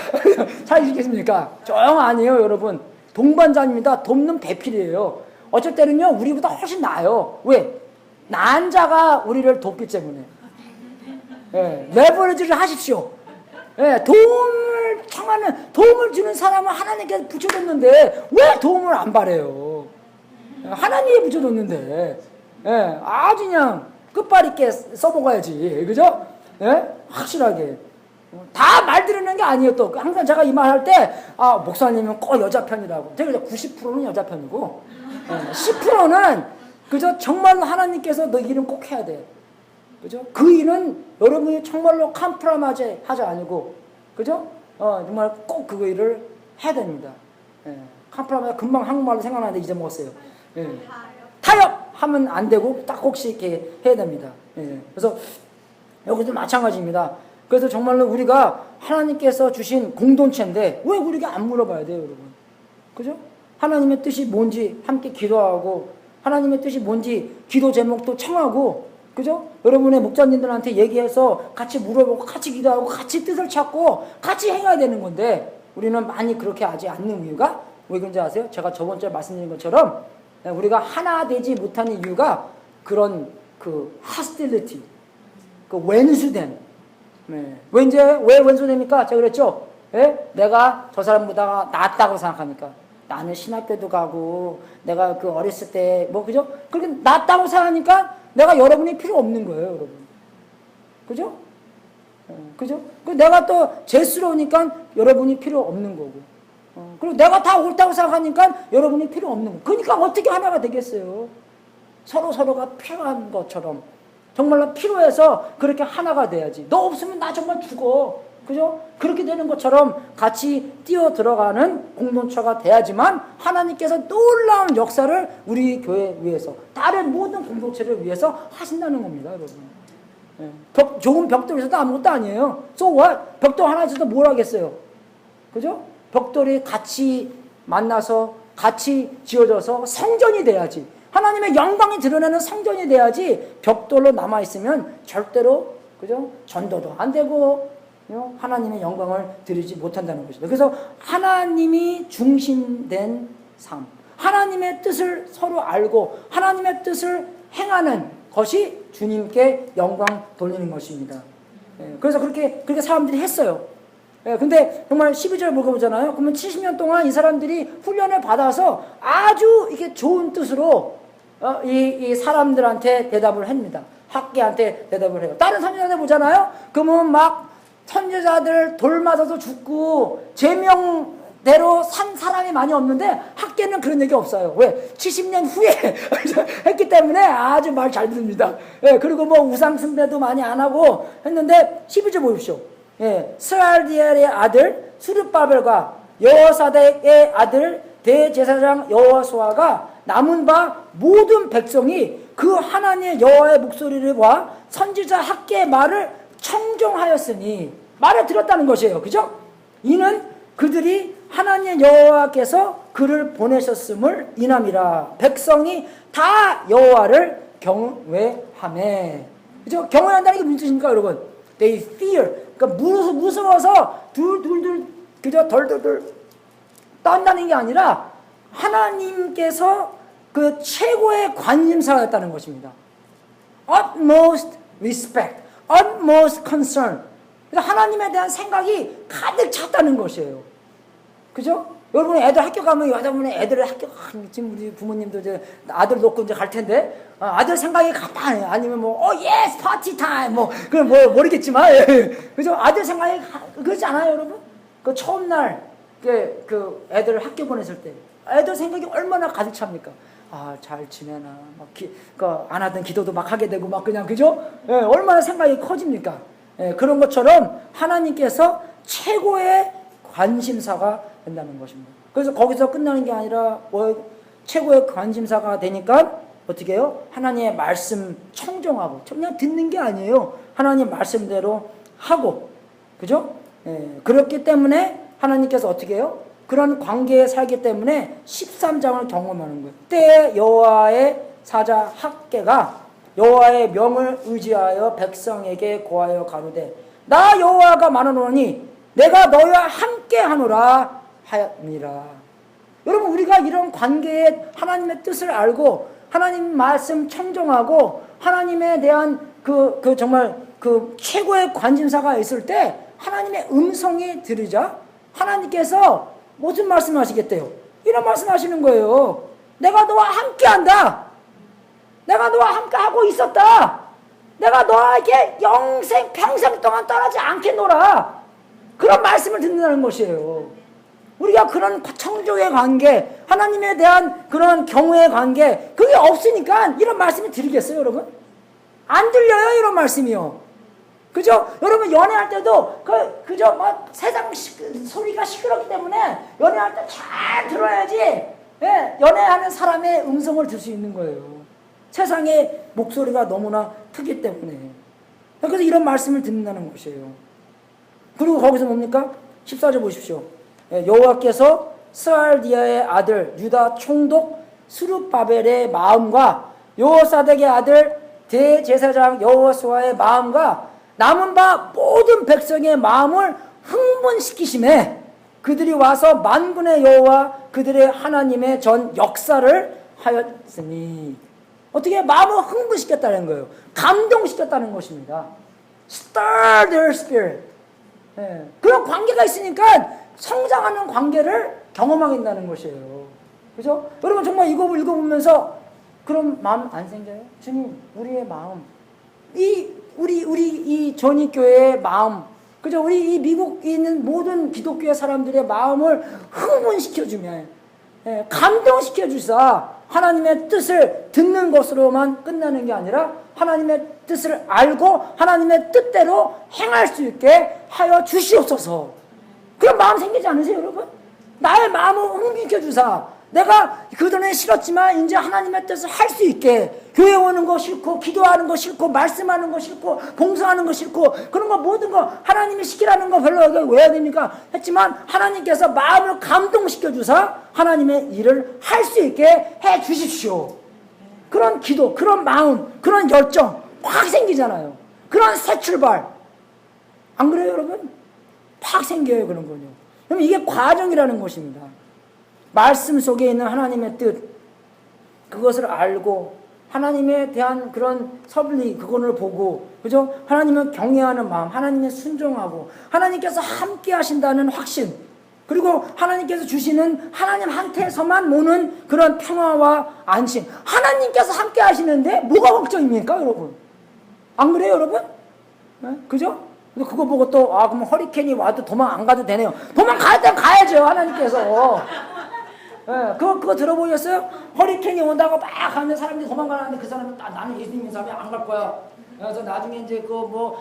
살겠습니까? 정 아니에요, 여러분. 동반자입니다. 돕는 배필이에요. 어쩔 때는요 우리보다 훨씬 나아요. 왜? 난 자가 우리를 돕기 때문에. 레버리지를 하십시오. 도움을 청하는, 도움을 주는 사람은 하나님께서 붙여줬는데 왜 도움을 안 바래요? 하나님이 붙여줬는데 아주 그냥 끝발 있게 써먹어야지. 그죠? 확실하게. 다 말 들으는 게 아니에요. 또 항상 제가 이 말 할 때 목사님은 꼭 여자 편이라고. 제가 90%는 여자 편이고 10%는 그저 정말로 하나님께서 너 일은 꼭 해야 돼. 그죠? 그 일은 여러분이 정말로 컴프라마제 하지 아니고, 그죠? 정말 꼭 그 일을 해야 됩니다. 컴프라마제 금방 한국말로 생각나는데 잊어먹었어요. 타협하면 안 되고 딱 혹시 이렇게 해야 됩니다. 그래서 여기도 마찬가지입니다. 그래서 정말로 우리가 하나님께서 주신 공동체인데 왜 우리가 안 물어봐야 돼요, 여러분? 그죠? 하나님의 뜻이 뭔지 함께 기도하고, 하나님의 뜻이 뭔지 기도 제목도 청하고, 그죠? 여러분의 목자님들한테 얘기해서 같이 물어보고 같이 기도하고 같이 뜻을 찾고 같이 행해야 되는 건데 우리는 많이 그렇게 하지 않는 이유가 왜 그런지 아세요? 제가 저번 주에 말씀드린 것처럼 우리가 하나 되지 못하는 이유가 그런 그 hostility, 그 왼수됨. 왜 왼수됩니까? 제가 그랬죠? 내가 저 사람보다 낫다고 생각하니까. 나는 신학교도 가고 내가 그 어렸을 때 뭐 그죠? 그렇게 낫다고 생각하니까 내가 여러분이 필요 없는 거예요, 여러분. 그죠? 그죠? 내가 또 죄스러우니까 여러분이 필요 없는 거고. 그리고 내가 다 옳다고 생각하니까 여러분이 필요 없는 거. 그러니까 어떻게 하나가 되겠어요? 서로가 필요한 것처럼. 정말로 필요해서 그렇게 하나가 돼야지. 너 없으면 나 정말 죽어. 그죠? 그렇게 되는 것처럼 같이 뛰어 들어가는 공동체가 돼야지만 하나님께서 놀라운 역사를 우리 교회 위해서, 다른 모든 공동체를 위해서 하신다는 겁니다, 여러분. 좋은 벽돌이 있어도 아무것도 아니에요. So what? 벽돌 하나 있어도 뭘 하겠어요? 그죠? 벽돌이 같이 만나서 같이 지어져서 성전이 돼야지. 하나님의 영광이 드러나는 성전이 돼야지 벽돌로 남아있으면 절대로, 그죠? 전도도 안 되고, 하나님의 영광을 드리지 못한다는 것이다. 그래서 하나님이 중심된 삶, 하나님의 뜻을 서로 알고 하나님의 뜻을 행하는 것이 주님께 영광 돌리는 것입니다. 그래서 그렇게 사람들이 했어요. 근데 정말 12절 읽어보잖아요. 그러면 70년 동안 이 사람들이 훈련을 받아서 아주 이게 좋은 뜻으로 이 사람들한테 대답을 합니다. 학계한테 대답을 해요. 다른 선지자들 보잖아요. 그러면 막 선지자들 돌 맞아서 죽고 제명대로 산 사람이 많이 없는데 학계는 그런 얘기 없어요. 왜? 70년 후에 했기 때문에 아주 말 잘 듣습니다. 그리고 뭐 우상 숭배도 많이 안 하고 했는데 12절 보십시오. 스알디엘의 아들 수르바벨과 여호사닥의 아들 대제사장 여호수아가 남은 바 모든 백성이 그 하나님의 여호와의 목소리와 선지자 학계의 말을 청종하였으니, 말을 들었다는 것이에요. 그죠? 이는 그들이 하나님의 여호와께서 그를 보내셨음을 인함이라. 백성이 다 여호와를 경외하매. 그죠? 경외한다는 게 무슨 뜻입니까, 여러분? They fear. 그러니까 무서워서 둘둘둘, 그죠? 덜덜덜 떤다는 게 아니라 하나님께서 그 최고의 관심사였다는 것입니다. Utmost respect, utmost concern. 그래서 하나님에 대한 생각이 가득 찼다는 것이에요. 그죠? 여러분 애들 학교 가면 여자분의 애들 학교 지금 우리 부모님도 이제 아들 놓고 이제 갈 텐데 아들 생각이 가만해. 아니면 뭐 yes party time 뭐 그건 뭐 모르겠지만 그죠? 아들 생각이 그렇지 않아요, 여러분? 그 처음 날 그 애들 학교 보냈을 때 애들 생각이 얼마나 가득 찹니까? 잘 지내나 막 안 하던 기도도 막 하게 되고 막 그냥 그죠? 얼마나 생각이 커집니까? 그런 것처럼 하나님께서 최고의 관심사가 된다는 것입니다. 그래서 거기서 끝나는 게 아니라 최고의 관심사가 되니까 어떻게 해요? 하나님의 말씀 청정하고 그냥 듣는 게 아니에요. 하나님 말씀대로 하고, 그죠? 그렇기 때문에 하나님께서 어떻게 해요? 그런 관계에 살기 때문에 13장을 경험하는 거예요. 그때 여호와의 사자 학계가 여호와의 명을 의지하여 백성에게 고하여 가로되 나 여호와가 말하노니 내가 너희와 함께 하노라 하였니라. 여러분 우리가 이런 관계에 하나님의 뜻을 알고 하나님 말씀 청정하고 하나님에 대한 정말 그 최고의 관심사가 있을 때 하나님의 음성이 들으자 하나님께서 무슨 말씀하시겠대요? 이런 말씀하시는 거예요. 내가 너와 함께한다. 내가 너와 함께하고 있었다. 내가 너에게 영생 평생 동안 떠나지 않겠노라. 그런 말씀을 듣는다는 것이에요. 우리가 그런 청족의 관계, 하나님에 대한 그런 경우의 관계, 그게 없으니까 이런 말씀을 드리겠어요, 여러분? 안 들려요, 이런 말씀이요. 그죠? 여러분, 연애할 때도, 그죠? 세상 소리가 시끄럽기 때문에 연애할 때 잘 들어야지, 예, 연애하는 사람의 음성을 들 수 있는 거예요. 세상의 목소리가 너무나 크기 때문에. 그래서 이런 말씀을 듣는다는 것이에요. 그리고 거기서 뭡니까? 14절 보십시오. 여호와께서 스알디아의 아들 유다 총독 스룹바벨의 마음과 여호사덱의 아들 대제사장 여호수아의 마음과 남은 바 모든 백성의 마음을 흥분시키심에 그들이 와서 만군의 여호와 그들의 하나님의 전 역사를 하였으니 어떻게 마음을 흥분시켰다는 거예요. 감동시켰다는 것입니다. Stir their spirit. 그런 관계가 있으니까 성장하는 관계를 경험하게 된다는 것이에요. 그죠? 여러분 정말 이거 읽어보면서 그런 마음 안 생겨요? 주님, 우리의 마음, 우리 이 전익교회의 마음, 그죠? 우리 이 미국에 있는 모든 기독교의 사람들의 마음을 흥분시켜주면, 감동시켜 주사 하나님의 뜻을 듣는 것으로만 끝나는 게 아니라 하나님의 뜻을 알고 하나님의 뜻대로 행할 수 있게 하여 주시옵소서. 그런 마음 생기지 않으세요, 여러분? 나의 마음을 흥분시켜 주사 내가 그전에 싫었지만 이제 하나님의 뜻을 할 수 있게 교회 오는 거 싫고 기도하는 거 싫고 말씀하는 거 싫고 봉사하는 거 싫고 그런 거 모든 거 하나님이 시키라는 거 별로 왜 해야 됩니까? 했지만 하나님께서 마음을 감동시켜 주사 하나님의 일을 할 수 있게 해 주십시오. 그런 기도, 그런 마음, 그런 열정 확 생기잖아요. 그런 새 출발. 안 그래요, 여러분? 확 생겨요, 그런 거요. 그럼 이게 과정이라는 것입니다. 말씀 속에 있는 하나님의 뜻, 그것을 알고 하나님에 대한 그런 섭리, 그거를 보고, 그죠? 하나님을 경외하는 마음, 하나님에 순종하고, 하나님께서 함께 하신다는 확신, 그리고 하나님께서 주시는 하나님한테서만 모는 그런 평화와 안심. 하나님께서 함께 하시는데 뭐가 걱정입니까, 여러분? 안 그래요, 여러분? 네? 그죠? 근데 그거 보고 또, 그럼 허리케인이 와도 도망 안 가도 되네요. 도망갈 땐 가야죠, 하나님께서. 네, 그거 들어보셨어요? 허리케인이 온다고 막 하면 사람들이 도망가는데 그 사람은 나는 예수님 믿는 사람이 안 갈 거야. 그래서 나중에 이제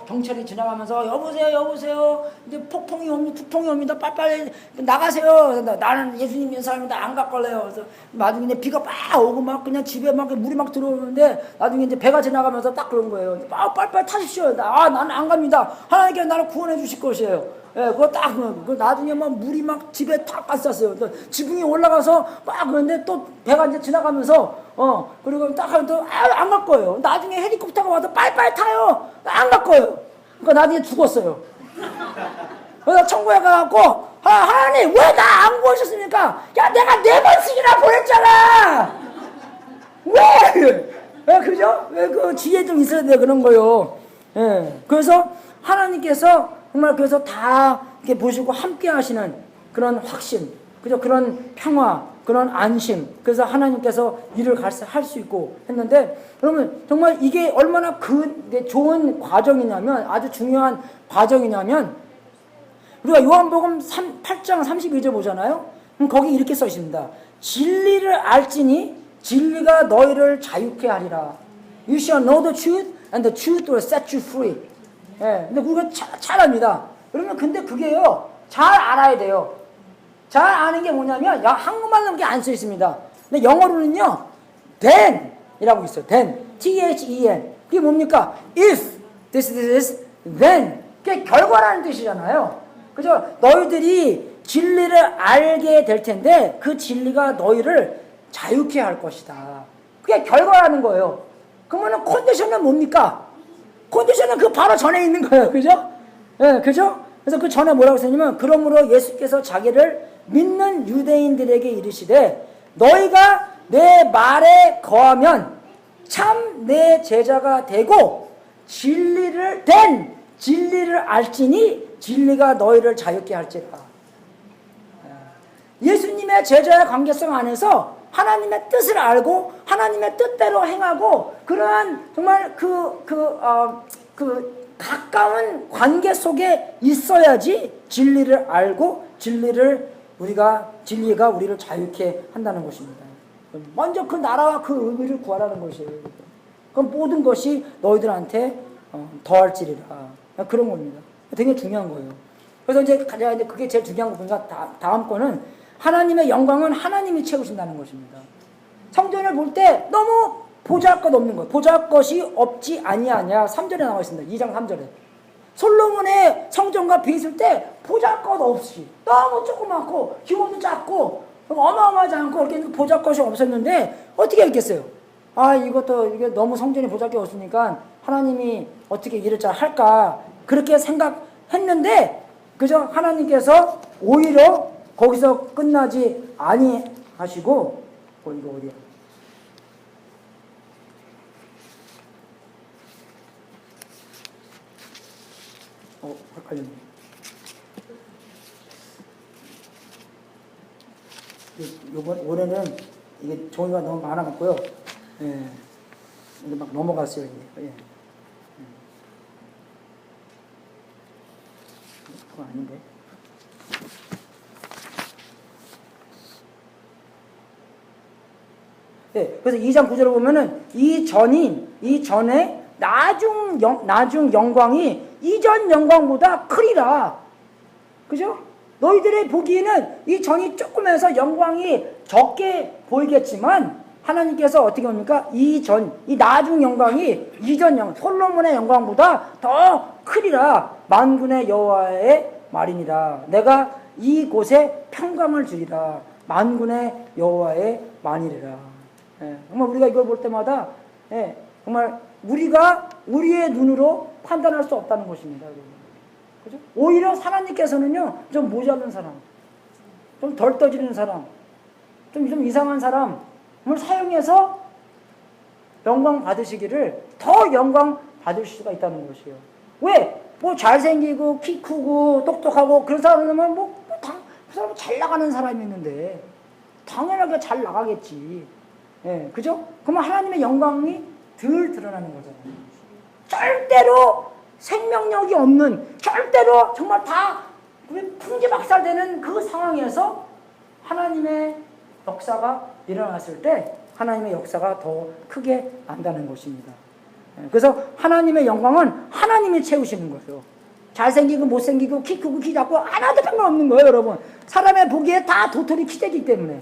경찰이 지나가면서 여보세요. 이제 폭풍이 옵니다. 빨리 나가세요. 나는 예수님 믿는 사람인데 안 갈 거래요. 그래서 나중에 이제 비가 막 오고 막 그냥 집에 막 물이 막 들어오는데 나중에 이제 배가 지나가면서 딱 그런 거예요. 빨리 타십시오. 나는 안 갑니다. 하나님께서 나를 구원해 주실 것이에요. 예, 그거 딱, 나중에 막 물이 막 집에 다 갔었어요. 지붕이 올라가서 막 그런데 또 배가 이제 지나가면서, 그리고 딱 하면 또, 안 갈 거예요. 나중에 헬리콥터가 와서 빨리 타요. 안 갈 거예요. 그러니까 나중에 죽었어요. 그래서 천국에 가갖고, 하나님, 왜 나 안 구하셨습니까? 야, 내가 4번씩이나 보냈잖아! 왜? 그죠? 왜 그 지혜 좀 있어야 돼, 그런 거요. 예. 그래서 하나님께서 정말 그래서 다 이렇게 보시고 함께 하시는 그런 확신, 그죠? 그런 평화, 그런 안심. 그래서 하나님께서 일을 할 수 있고 했는데, 여러분, 정말 이게 얼마나 좋은 과정이냐면, 아주 중요한 과정이냐면, 우리가 요한복음 8장 32절 보잖아요? 그럼 거기 이렇게 써 있습니다. 진리를 알지니 진리가 너희를 자유케 하리라. You shall know the truth, and the truth will set you free. 예, 근데 그거 잘 압니다. 그러면 근데 그게요, 잘 알아야 돼요. 잘 아는 게 뭐냐면, 한국말로는 그게 안 써 있습니다. 근데 영어로는요, then 이라고 있어요. then. T-H-E-N. 그게 뭡니까? If this is, then. 그게 결과라는 뜻이잖아요. 그죠? 너희들이 진리를 알게 될 텐데, 그 진리가 너희를 자유케 할 것이다. 그게 결과라는 거예요. 그러면 컨디션은 뭡니까? 컨디션은 그 바로 전에 있는 거예요. 그죠? 예, 그죠? 그래서 그 전에 뭐라고 했냐면, 그러므로 예수께서 자기를 믿는 유대인들에게 이르시되 너희가 내 말에 거하면 참 내 제자가 되고 진리를 알지니 진리가 너희를 자유케 할지라. 예수님의 제자의 관계성 안에서 하나님의 뜻을 알고 하나님의 뜻대로 행하고 그러한 정말 가까운 관계 속에 있어야지 진리를 알고 진리가 우리를 자유케 한다는 것입니다. 먼저 그 나라와 그 의를 구하라는 것이에요. 그럼 모든 것이 너희들한테 더할지리라. 그런 겁니다. 되게 중요한 거예요. 그래서 이제 그게 제일 중요한 거 보니까 다음 거는 하나님의 영광은 하나님이 채우신다는 것입니다. 성전을 볼 때 너무 보잘것 없는 거예요. 보잘것이 없지 아니하냐. 3절에 나와 있습니다. 2장 3절에. 솔로몬의 성전과 비했을 때 보잘것 없이 너무 조그맣고 규모도 작고 어마어마하지 않고 이렇게 보잘것이 없었는데 어떻게 했겠어요? 이게 너무 성전이 보잘것 없으니까 하나님이 어떻게 일을 잘 할까 그렇게 생각했는데 그저 하나님께서 오히려 거기서 끝나지 아니하시고 이거 어디야? 헷갈렸네. 올해는 이게 종이가 너무 많아갖고요. 예. 이게 막 넘어갔어요, 이게. 예. 그거 아닌데. 예. 그래서 2장 9절을 보면은 이 전에 나중 영광이 이전 영광보다 크리라. 그죠? 너희들의 보기에는 이 전이 조금해서 영광이 적게 보이겠지만 하나님께서 어떻게 합니까? 이 나중 영광이 이전 영광, 솔로몬의 영광보다 더 크리라. 만군의 여호와의 말이니라. 내가 이곳에 평강을 주리라. 만군의 여호와의 말이니라. 정말 우리가 이걸 볼 때마다 정말 우리가 우리의 눈으로 판단할 수 없다는 것입니다. 그죠? 오히려 하나님께서는요, 좀 모자른 사람, 좀 덜 떠지는 사람, 좀 이상한 사람을 사용해서 영광 받으시기를 더 영광 받을 수가 있다는 것이에요. 왜? 잘생기고, 키 크고, 똑똑하고, 그런 사람은 그 사람은 잘 나가는 사람이 있는데, 당연하게 잘 나가겠지. 그죠? 그러면 하나님의 영광이 덜 드러나는 거잖아요. 절대로 생명력이 없는, 절대로 정말 다 풍지박살되는 그 상황에서 하나님의 역사가 일어났을 때 하나님의 역사가 더 크게 난다는 것입니다. 그래서 하나님의 영광은 하나님이 채우시는 거죠. 잘생기고 못생기고 키 크고 키 작고 하나도 상관없는 거예요, 여러분. 사람의 보기에 다 도토리 키재기 때문에.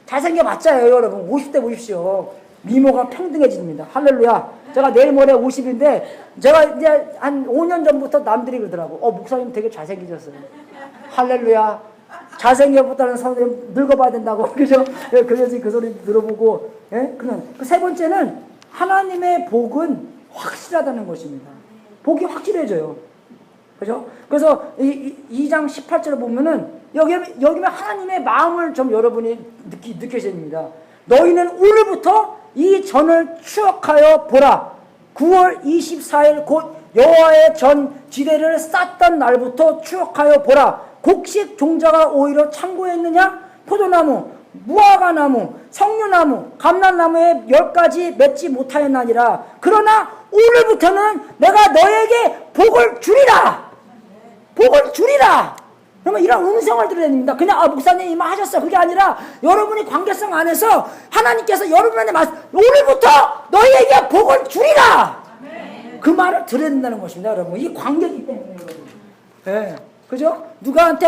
잘생겨봤자요, 여러분. 50대 보십시오. 미모가 평등해집니다. 할렐루야. 제가 내일 모레 50인데 제가 이제 한 5년 전부터 남들이 그러더라고. 목사님 되게 잘생기셨어요. 할렐루야. 잘생겨봤다는 사람들이 늙어봐야 된다고. 그죠? 그래서 그 소리 들어보고. 그 세 번째는 하나님의 복은 확실하다는 것입니다. 복이 확실해져요. 그죠? 그래서 2장 18절을 보면은 여기면 하나님의 마음을 좀 여러분이 느끼셔야 됩니다. 너희는 오늘부터 이 전을 추억하여 보라. 9월 24일 곧 여호와의 전 지대를 쌓던 날부터 추억하여 보라. 곡식 종자가 오히려 창고에 있느냐? 포도나무, 무화과나무, 석류나무, 감람나무에 10가지 맺지 못하였나니라. 그러나 오늘부터는 내가 너에게 복을 주리라. 복을 주리라. 그러면 이런 음성을 들어야 됩니다. 그냥 목사님 이만 하셨어. 그게 아니라 여러분이 관계성 안에서 하나님께서 여러분한테 오늘부터 너희에게 복을 주리라. 그 말을 들어야 된다는 것입니다, 여러분. 이 관계이기 때문에, 여러분. 그죠? 누가한테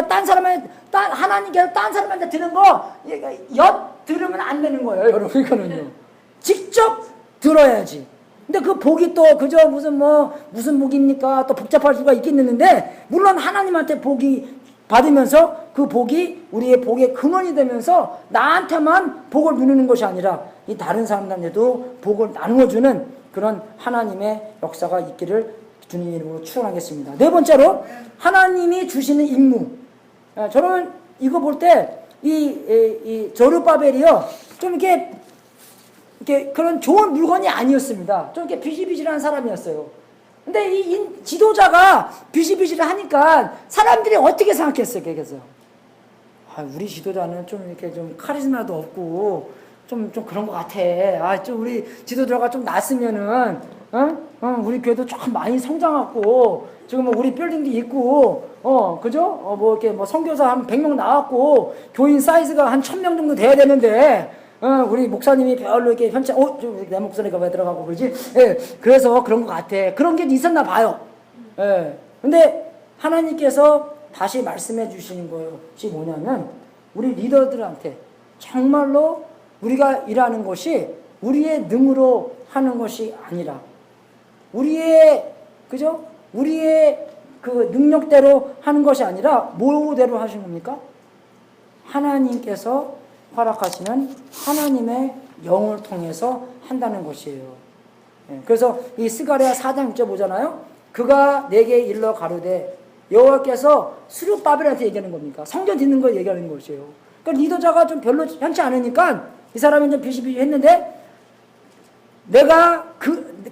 하나님께서 딴 사람한테 들은 거 들으면 안 되는 거예요, 여러분. 이거는요. 직접 들어야지. 근데 그 복이 또 그저 무슨 복입니까? 또 복잡할 수가 있겠는데, 물론 하나님한테 복이 받으면서 그 복이 우리의 복의 근원이 되면서 나한테만 복을 누리는 것이 아니라 이 다른 사람들한테도 복을 나누어주는 그런 하나님의 역사가 있기를 주님 이름으로 축원하겠습니다. 네 번째로 하나님이 주시는 임무. 저는 이거 볼 때 이 저룹바벨이요, 좀 이렇게 그런 좋은 물건이 아니었습니다. 좀 이렇게 비실비실한 사람이었어요. 근데 이 지도자가 비실비실하니까 사람들이 어떻게 생각했어요? 그래서 우리 지도자는 좀 이렇게 좀 카리스마도 없고 좀 그런 것 같아. 좀 우리 지도자가 좀 낫으면은 우리 교회도 좀 많이 성장하고 지금 뭐 우리 빌딩도 있고 그죠? 뭐 이렇게 뭐 선교사 한 100명 나왔고 교인 사이즈가 한 1000명 정도 돼야 되는데 우리 목사님이 별로 이렇게 좀 내 목소리가 왜 들어가고 그러지? 예, 그래서 그런 것 같아. 그런 게 있었나 봐요. 예. 근데 하나님께서 다시 말씀해 주시는 것이 뭐냐면, 우리 리더들한테 정말로 우리가 일하는 것이 우리의 능으로 하는 것이 아니라 우리의 그죠? 우리의 그 능력대로 하는 것이 아니라 뭐대로 하시는 겁니까? 하나님께서 허락하시는 하나님의 영을 통해서 한다는 것이에요. 그래서 이 스가랴 4장 6절 보잖아요. 그가 내게 일러 가로되 여호와께서 스룹바벨한테 얘기하는 겁니까? 성전 짓는 걸 얘기하는 것이에요. 그러니까 리더자가 좀 별로 현치 않으니까 이 사람이 좀 비시비시했는데,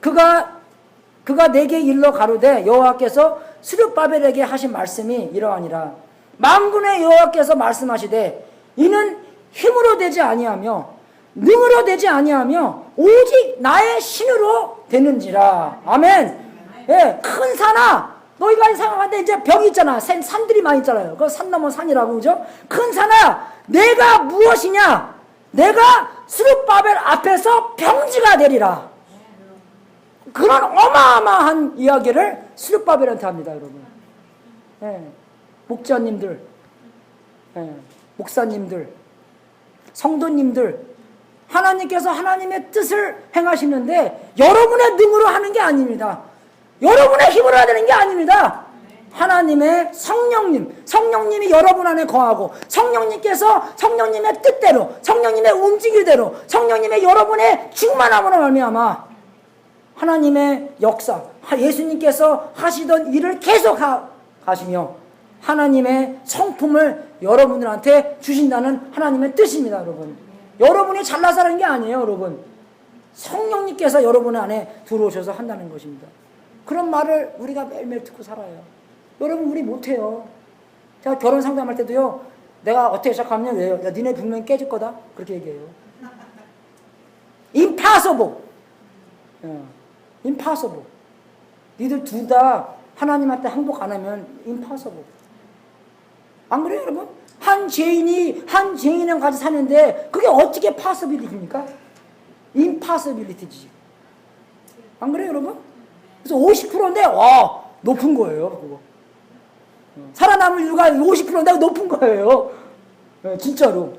그가 내게 일러 가로되 여호와께서 스룹바벨에게 하신 말씀이 이러하니라. 만군의 여호와께서 말씀하시되 이는 힘으로 되지 아니하며 능으로 되지 아니하며 오직 나의 신으로 되는지라. 아멘. 예, 큰 산아, 너희가 생각하는데 이제 벽이 있잖아. 산들이 많이 있잖아요. 그 산 넘어 산이라고, 그죠? 큰 산아, 내가 무엇이냐? 내가 스룹바벨 앞에서 평지가 되리라. 그런 어마어마한 이야기를 스룹바벨한테 합니다, 여러분. 예, 목자님들, 목사님들, 성도님들, 하나님께서 하나님의 뜻을 행하시는데 여러분의 능으로 하는 게 아닙니다. 여러분의 힘으로 해야 되는 게 아닙니다. 하나님의 성령님이 여러분 안에 거하고, 성령님께서 성령님의 뜻대로, 성령님의 움직임대로, 성령님의 여러분의 충만함으로 말미암아 하나님의 역사, 예수님께서 하시던 일을 계속 하시며 하나님의 성품을 여러분들한테 주신다는 하나님의 뜻입니다, 여러분. 여러분이 잘나서 하는 게 아니에요, 여러분. 성령님께서 여러분 안에 들어오셔서 한다는 것입니다. 그런 말을 우리가 매일매일 듣고 살아요. 여러분, 우리 못해요. 제가 결혼 상담할 때도요, 내가 어떻게 시작하면 왜요? 야, 니네 분명히 깨질 거다. 그렇게 얘기해요. Impossible. Impossible. 니들 둘 다 하나님한테 항복 안 하면 impossible. 안 그래요, 여러분? 한 죄인이랑 같이 사는데 그게 어떻게 possibility입니까? impossibility지. 안 그래요, 여러분? 그래서 50%인데 와, 높은 거예요, 그거. 살아남을 이유가 50%인데 높은 거예요. 진짜로.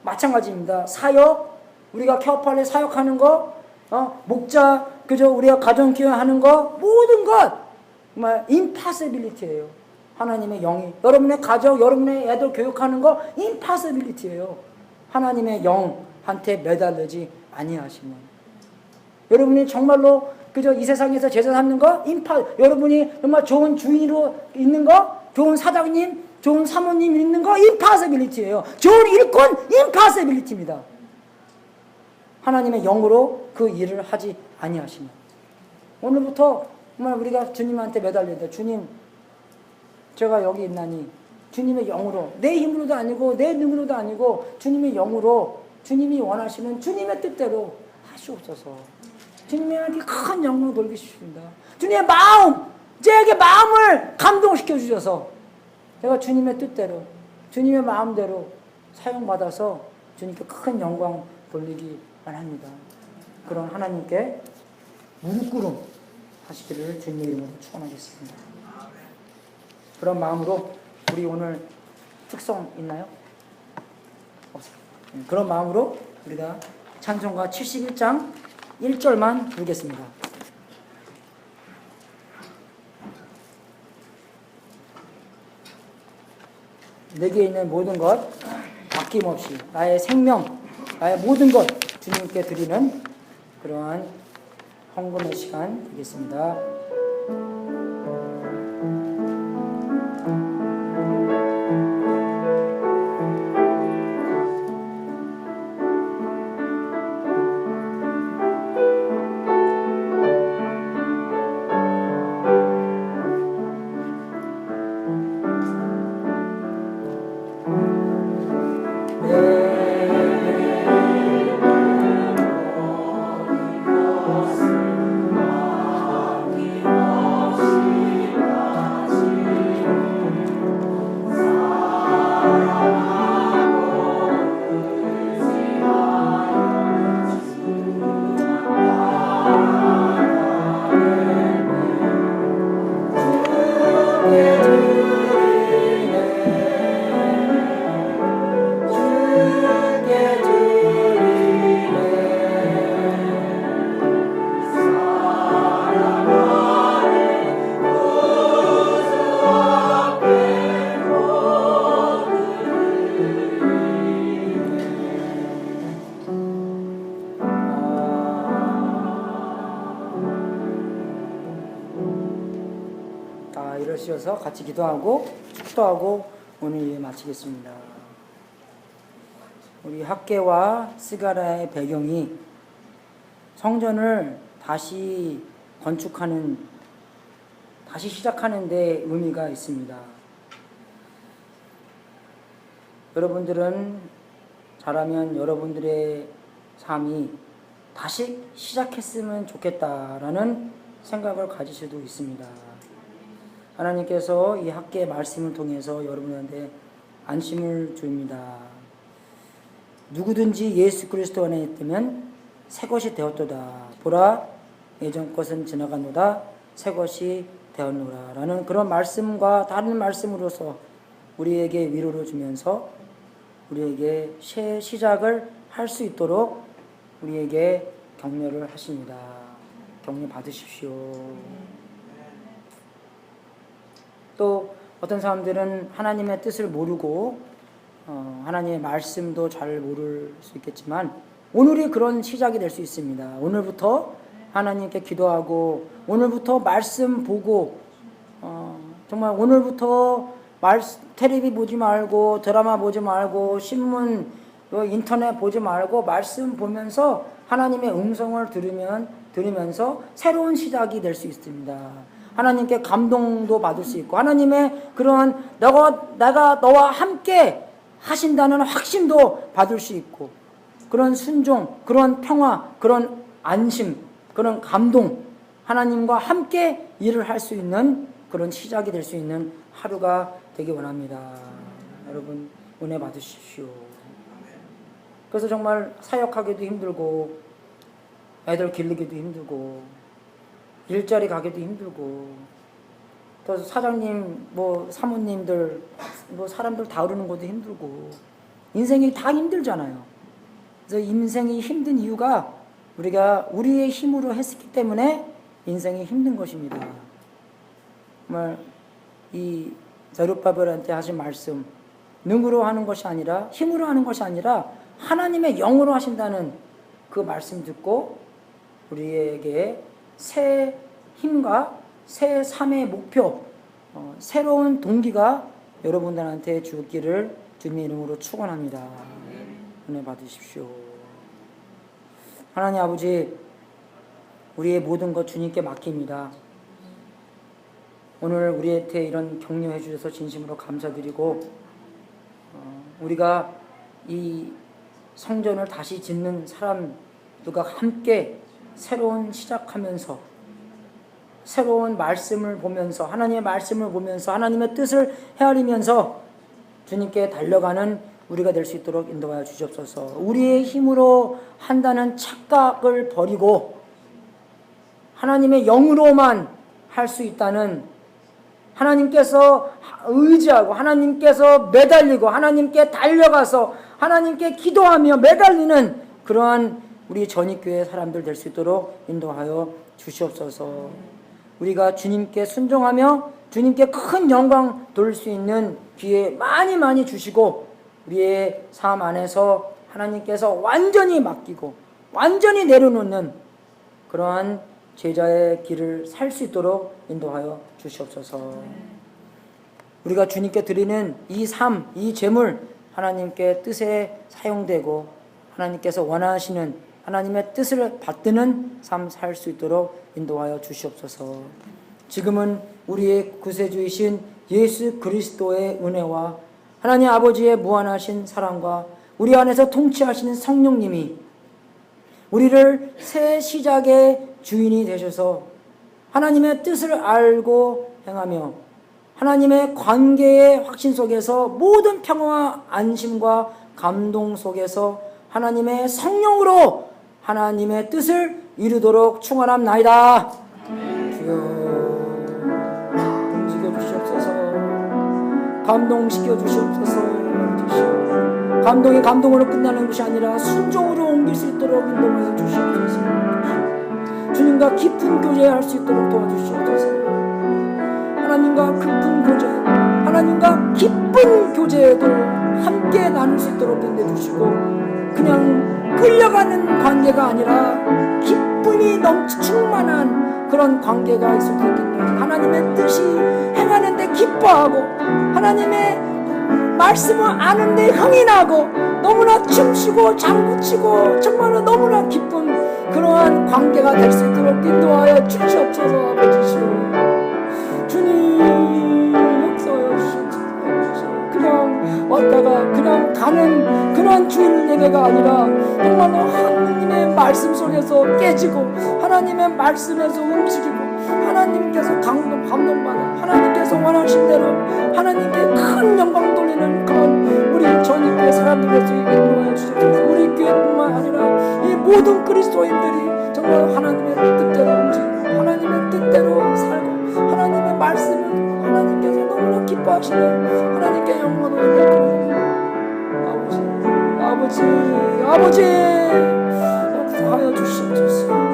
마찬가지입니다. 사역, 우리가 케어팔레 사역하는 거, 목자, 그죠? 우리가 가정교회 하는 거, 모든 것 정말 impossibility예요. 하나님의 영이 여러분의 가족, 여러분의 애들 교육하는 거 impossibility예요. 하나님의 영한테 매달리지 아니하시면. 여러분이 정말로 그저 이 세상에서 제자 삼는 거 여러분이 정말 좋은 주인으로 있는 거, 좋은 사장님, 좋은 사모님 있는 거 impossibility예요. 좋은 일꾼 impossibility입니다. 하나님의 영으로 그 일을 하지 아니하시면. 오늘부터 정말 우리가 주님한테 매달려야 돼. 주님, 제가 여기 있나니 주님의 영으로, 내 힘으로도 아니고 내 능으로도 아니고 주님의 영으로, 주님이 원하시는 주님의 뜻대로 하시옵소서. 주님의 큰 영광 돌리십니다. 주님의 마음, 제게 마음을 감동시켜 주셔서 제가 주님의 뜻대로, 주님의 마음대로 사용받아서 주님께 큰 영광 돌리기 바랍니다. 그런 하나님께 무릎 하시기를 주님의 이름으로 축원하겠습니다. 그런 마음으로 우리 오늘 특성 있나요? 없어요. 그런 마음으로 우리가 찬송가 71장 1절만 부르겠습니다. 내게 있는 모든 것 아낌없이 나의 생명, 나의 모든 것 주님께 드리는 그러한 헌금의 시간 되겠습니다. 이어서 같이 기도하고 축도하고 오늘 예배 마치겠습니다. 우리 학계와 스가랴의 배경이 성전을 다시 건축하는, 다시 시작하는 데 의미가 있습니다. 여러분들은 잘하면 여러분들의 삶이 다시 시작했으면 좋겠다라는 생각을 가질 수도 있습니다. 하나님께서 이 학계의 말씀을 통해서 여러분한테 안심을 줍니다. 누구든지 예수 그리스도 안에 있다면 새 것이 되었도다. 보라, 예전 것은 지나가노다. 새 것이 되었노라. 라는 그런 말씀과 다른 말씀으로서 우리에게 위로를 주면서 우리에게 새 시작을 할 수 있도록 우리에게 격려를 하십니다. 격려 받으십시오. 또 어떤 사람들은 하나님의 뜻을 모르고 하나님의 말씀도 잘 모를 수 있겠지만 오늘이 그런 시작이 될 수 있습니다. 오늘부터 하나님께 기도하고 오늘부터 말씀 보고 정말 오늘부터 텔레비 보지 말고 드라마 보지 말고 신문 인터넷 보지 말고 말씀 보면서 하나님의 음성을 들으면서 새로운 시작이 될 수 있습니다. 하나님께 감동도 받을 수 있고 하나님의 그런 내가 너와 함께 하신다는 확신도 받을 수 있고 그런 순종, 그런 평화, 그런 안심, 그런 감동, 하나님과 함께 일을 할 수 있는 그런 시작이 될 수 있는 하루가 되기 원합니다. 여러분 은혜 받으십시오. 그래서 정말 사역하기도 힘들고 애들 기르기도 힘들고 일자리 가기도 힘들고 또 사장님 사모님들 사람들 다루는 것도 힘들고 인생이 다 힘들잖아요. 그래서 인생이 힘든 이유가 우리가 우리의 힘으로 했기 때문에 인생이 힘든 것입니다. 정말 이 ዘ룹바벨한테 하신 말씀, 능으로 하는 것이 아니라 힘으로 하는 것이 아니라 하나님의 영으로 하신다는 그 말씀 듣고 우리에게 새 힘과 새 삶의 목표, 새로운 동기가 여러분들한테 주기를 주님의 이름으로 축원합니다. 은혜 받으십시오. 하나님 아버지, 우리의 모든 것 주님께 맡깁니다. 오늘 우리한테 이런 격려해 주셔서 진심으로 감사드리고 우리가 이 성전을 다시 짓는 사람들과 함께 새로운 시작하면서 새로운 말씀을 보면서 하나님의 말씀을 보면서 하나님의 뜻을 헤아리면서 주님께 달려가는 우리가 될 수 있도록 인도하여 주시옵소서. 우리의 힘으로 한다는 착각을 버리고 하나님의 영으로만 할 수 있다는 하나님께서 의지하고 하나님께서 매달리고 하나님께 달려가서 하나님께 기도하며 매달리는 그러한 우리 전익교회 사람들 될 수 있도록 인도하여 주시옵소서. 우리가 주님께 순종하며 주님께 큰 영광 돌릴 수 있는 기회 많이 주시고 우리의 삶 안에서 하나님께서 완전히 맡기고 완전히 내려놓는 그러한 제자의 길을 살 수 있도록 인도하여 주시옵소서. 우리가 주님께 드리는 이 삶, 이 재물 하나님께 뜻에 사용되고 하나님께서 원하시는 하나님의 뜻을 받드는 삶 살 수 있도록 인도하여 주시옵소서. 지금은 우리의 구세주이신 예수 그리스도의 은혜와 하나님 아버지의 무한하신 사랑과 우리 안에서 통치하시는 성령님이 우리를 새 시작의 주인이 되셔서 하나님의 뜻을 알고 행하며 하나님의 관계의 확신 속에서 모든 평화와 안심과 감동 속에서 하나님의 성령으로 하나님의 뜻을 이루도록 충원합나이다. 주여 움직여 주시옵소서. 감동시켜 주시옵소서. 감동이 감동으로 끝나는 것이 아니라 순종으로 옮길 수 있도록 인도하여 주시옵소서. 주님과 깊은 교제할 수 있도록 도와주시옵소서. 하나님과 깊은 교제, 하나님과 기쁜 교제도 함께 나눌 수 있도록 인도해주시고 그냥 끌려가는 관계가 아니라 기쁨이 충만한 그런 관계가 있을 수 있겠노라. 하나님의 뜻이 행하는데 기뻐하고 하나님의 말씀을 아는데 흥이 나고 너무나 춤추고 장구치고 정말로 너무나 기쁜 그러한 관계가 될 수 있도록 인도하여 주시옵소서. 아버지시오 주님 역사하여 주시옵소서. 그냥 왔다가 그냥 가는 그런 주일 예배가 아니라 정말로 하나님의 말씀 속에서 깨지고 하나님의 말씀에서 움직이고 하나님께서 감동받아 하나님께서 원하신 대로 하나님께 큰 영광 돌리는 그런 우리 전입교회 사람들의 수 있게 인도하여 주시옵소서. 우리 교회뿐만 아니라 이 모든 그리스도인들이 정말 하나님의 뜻대로 움직이고 하나님의 뜻대로 살고 하나님의 말씀을 하나님께서 너무나 기뻐하시는 하나님께 영광을 돌리는 아버지 역사하여 주시옵소서.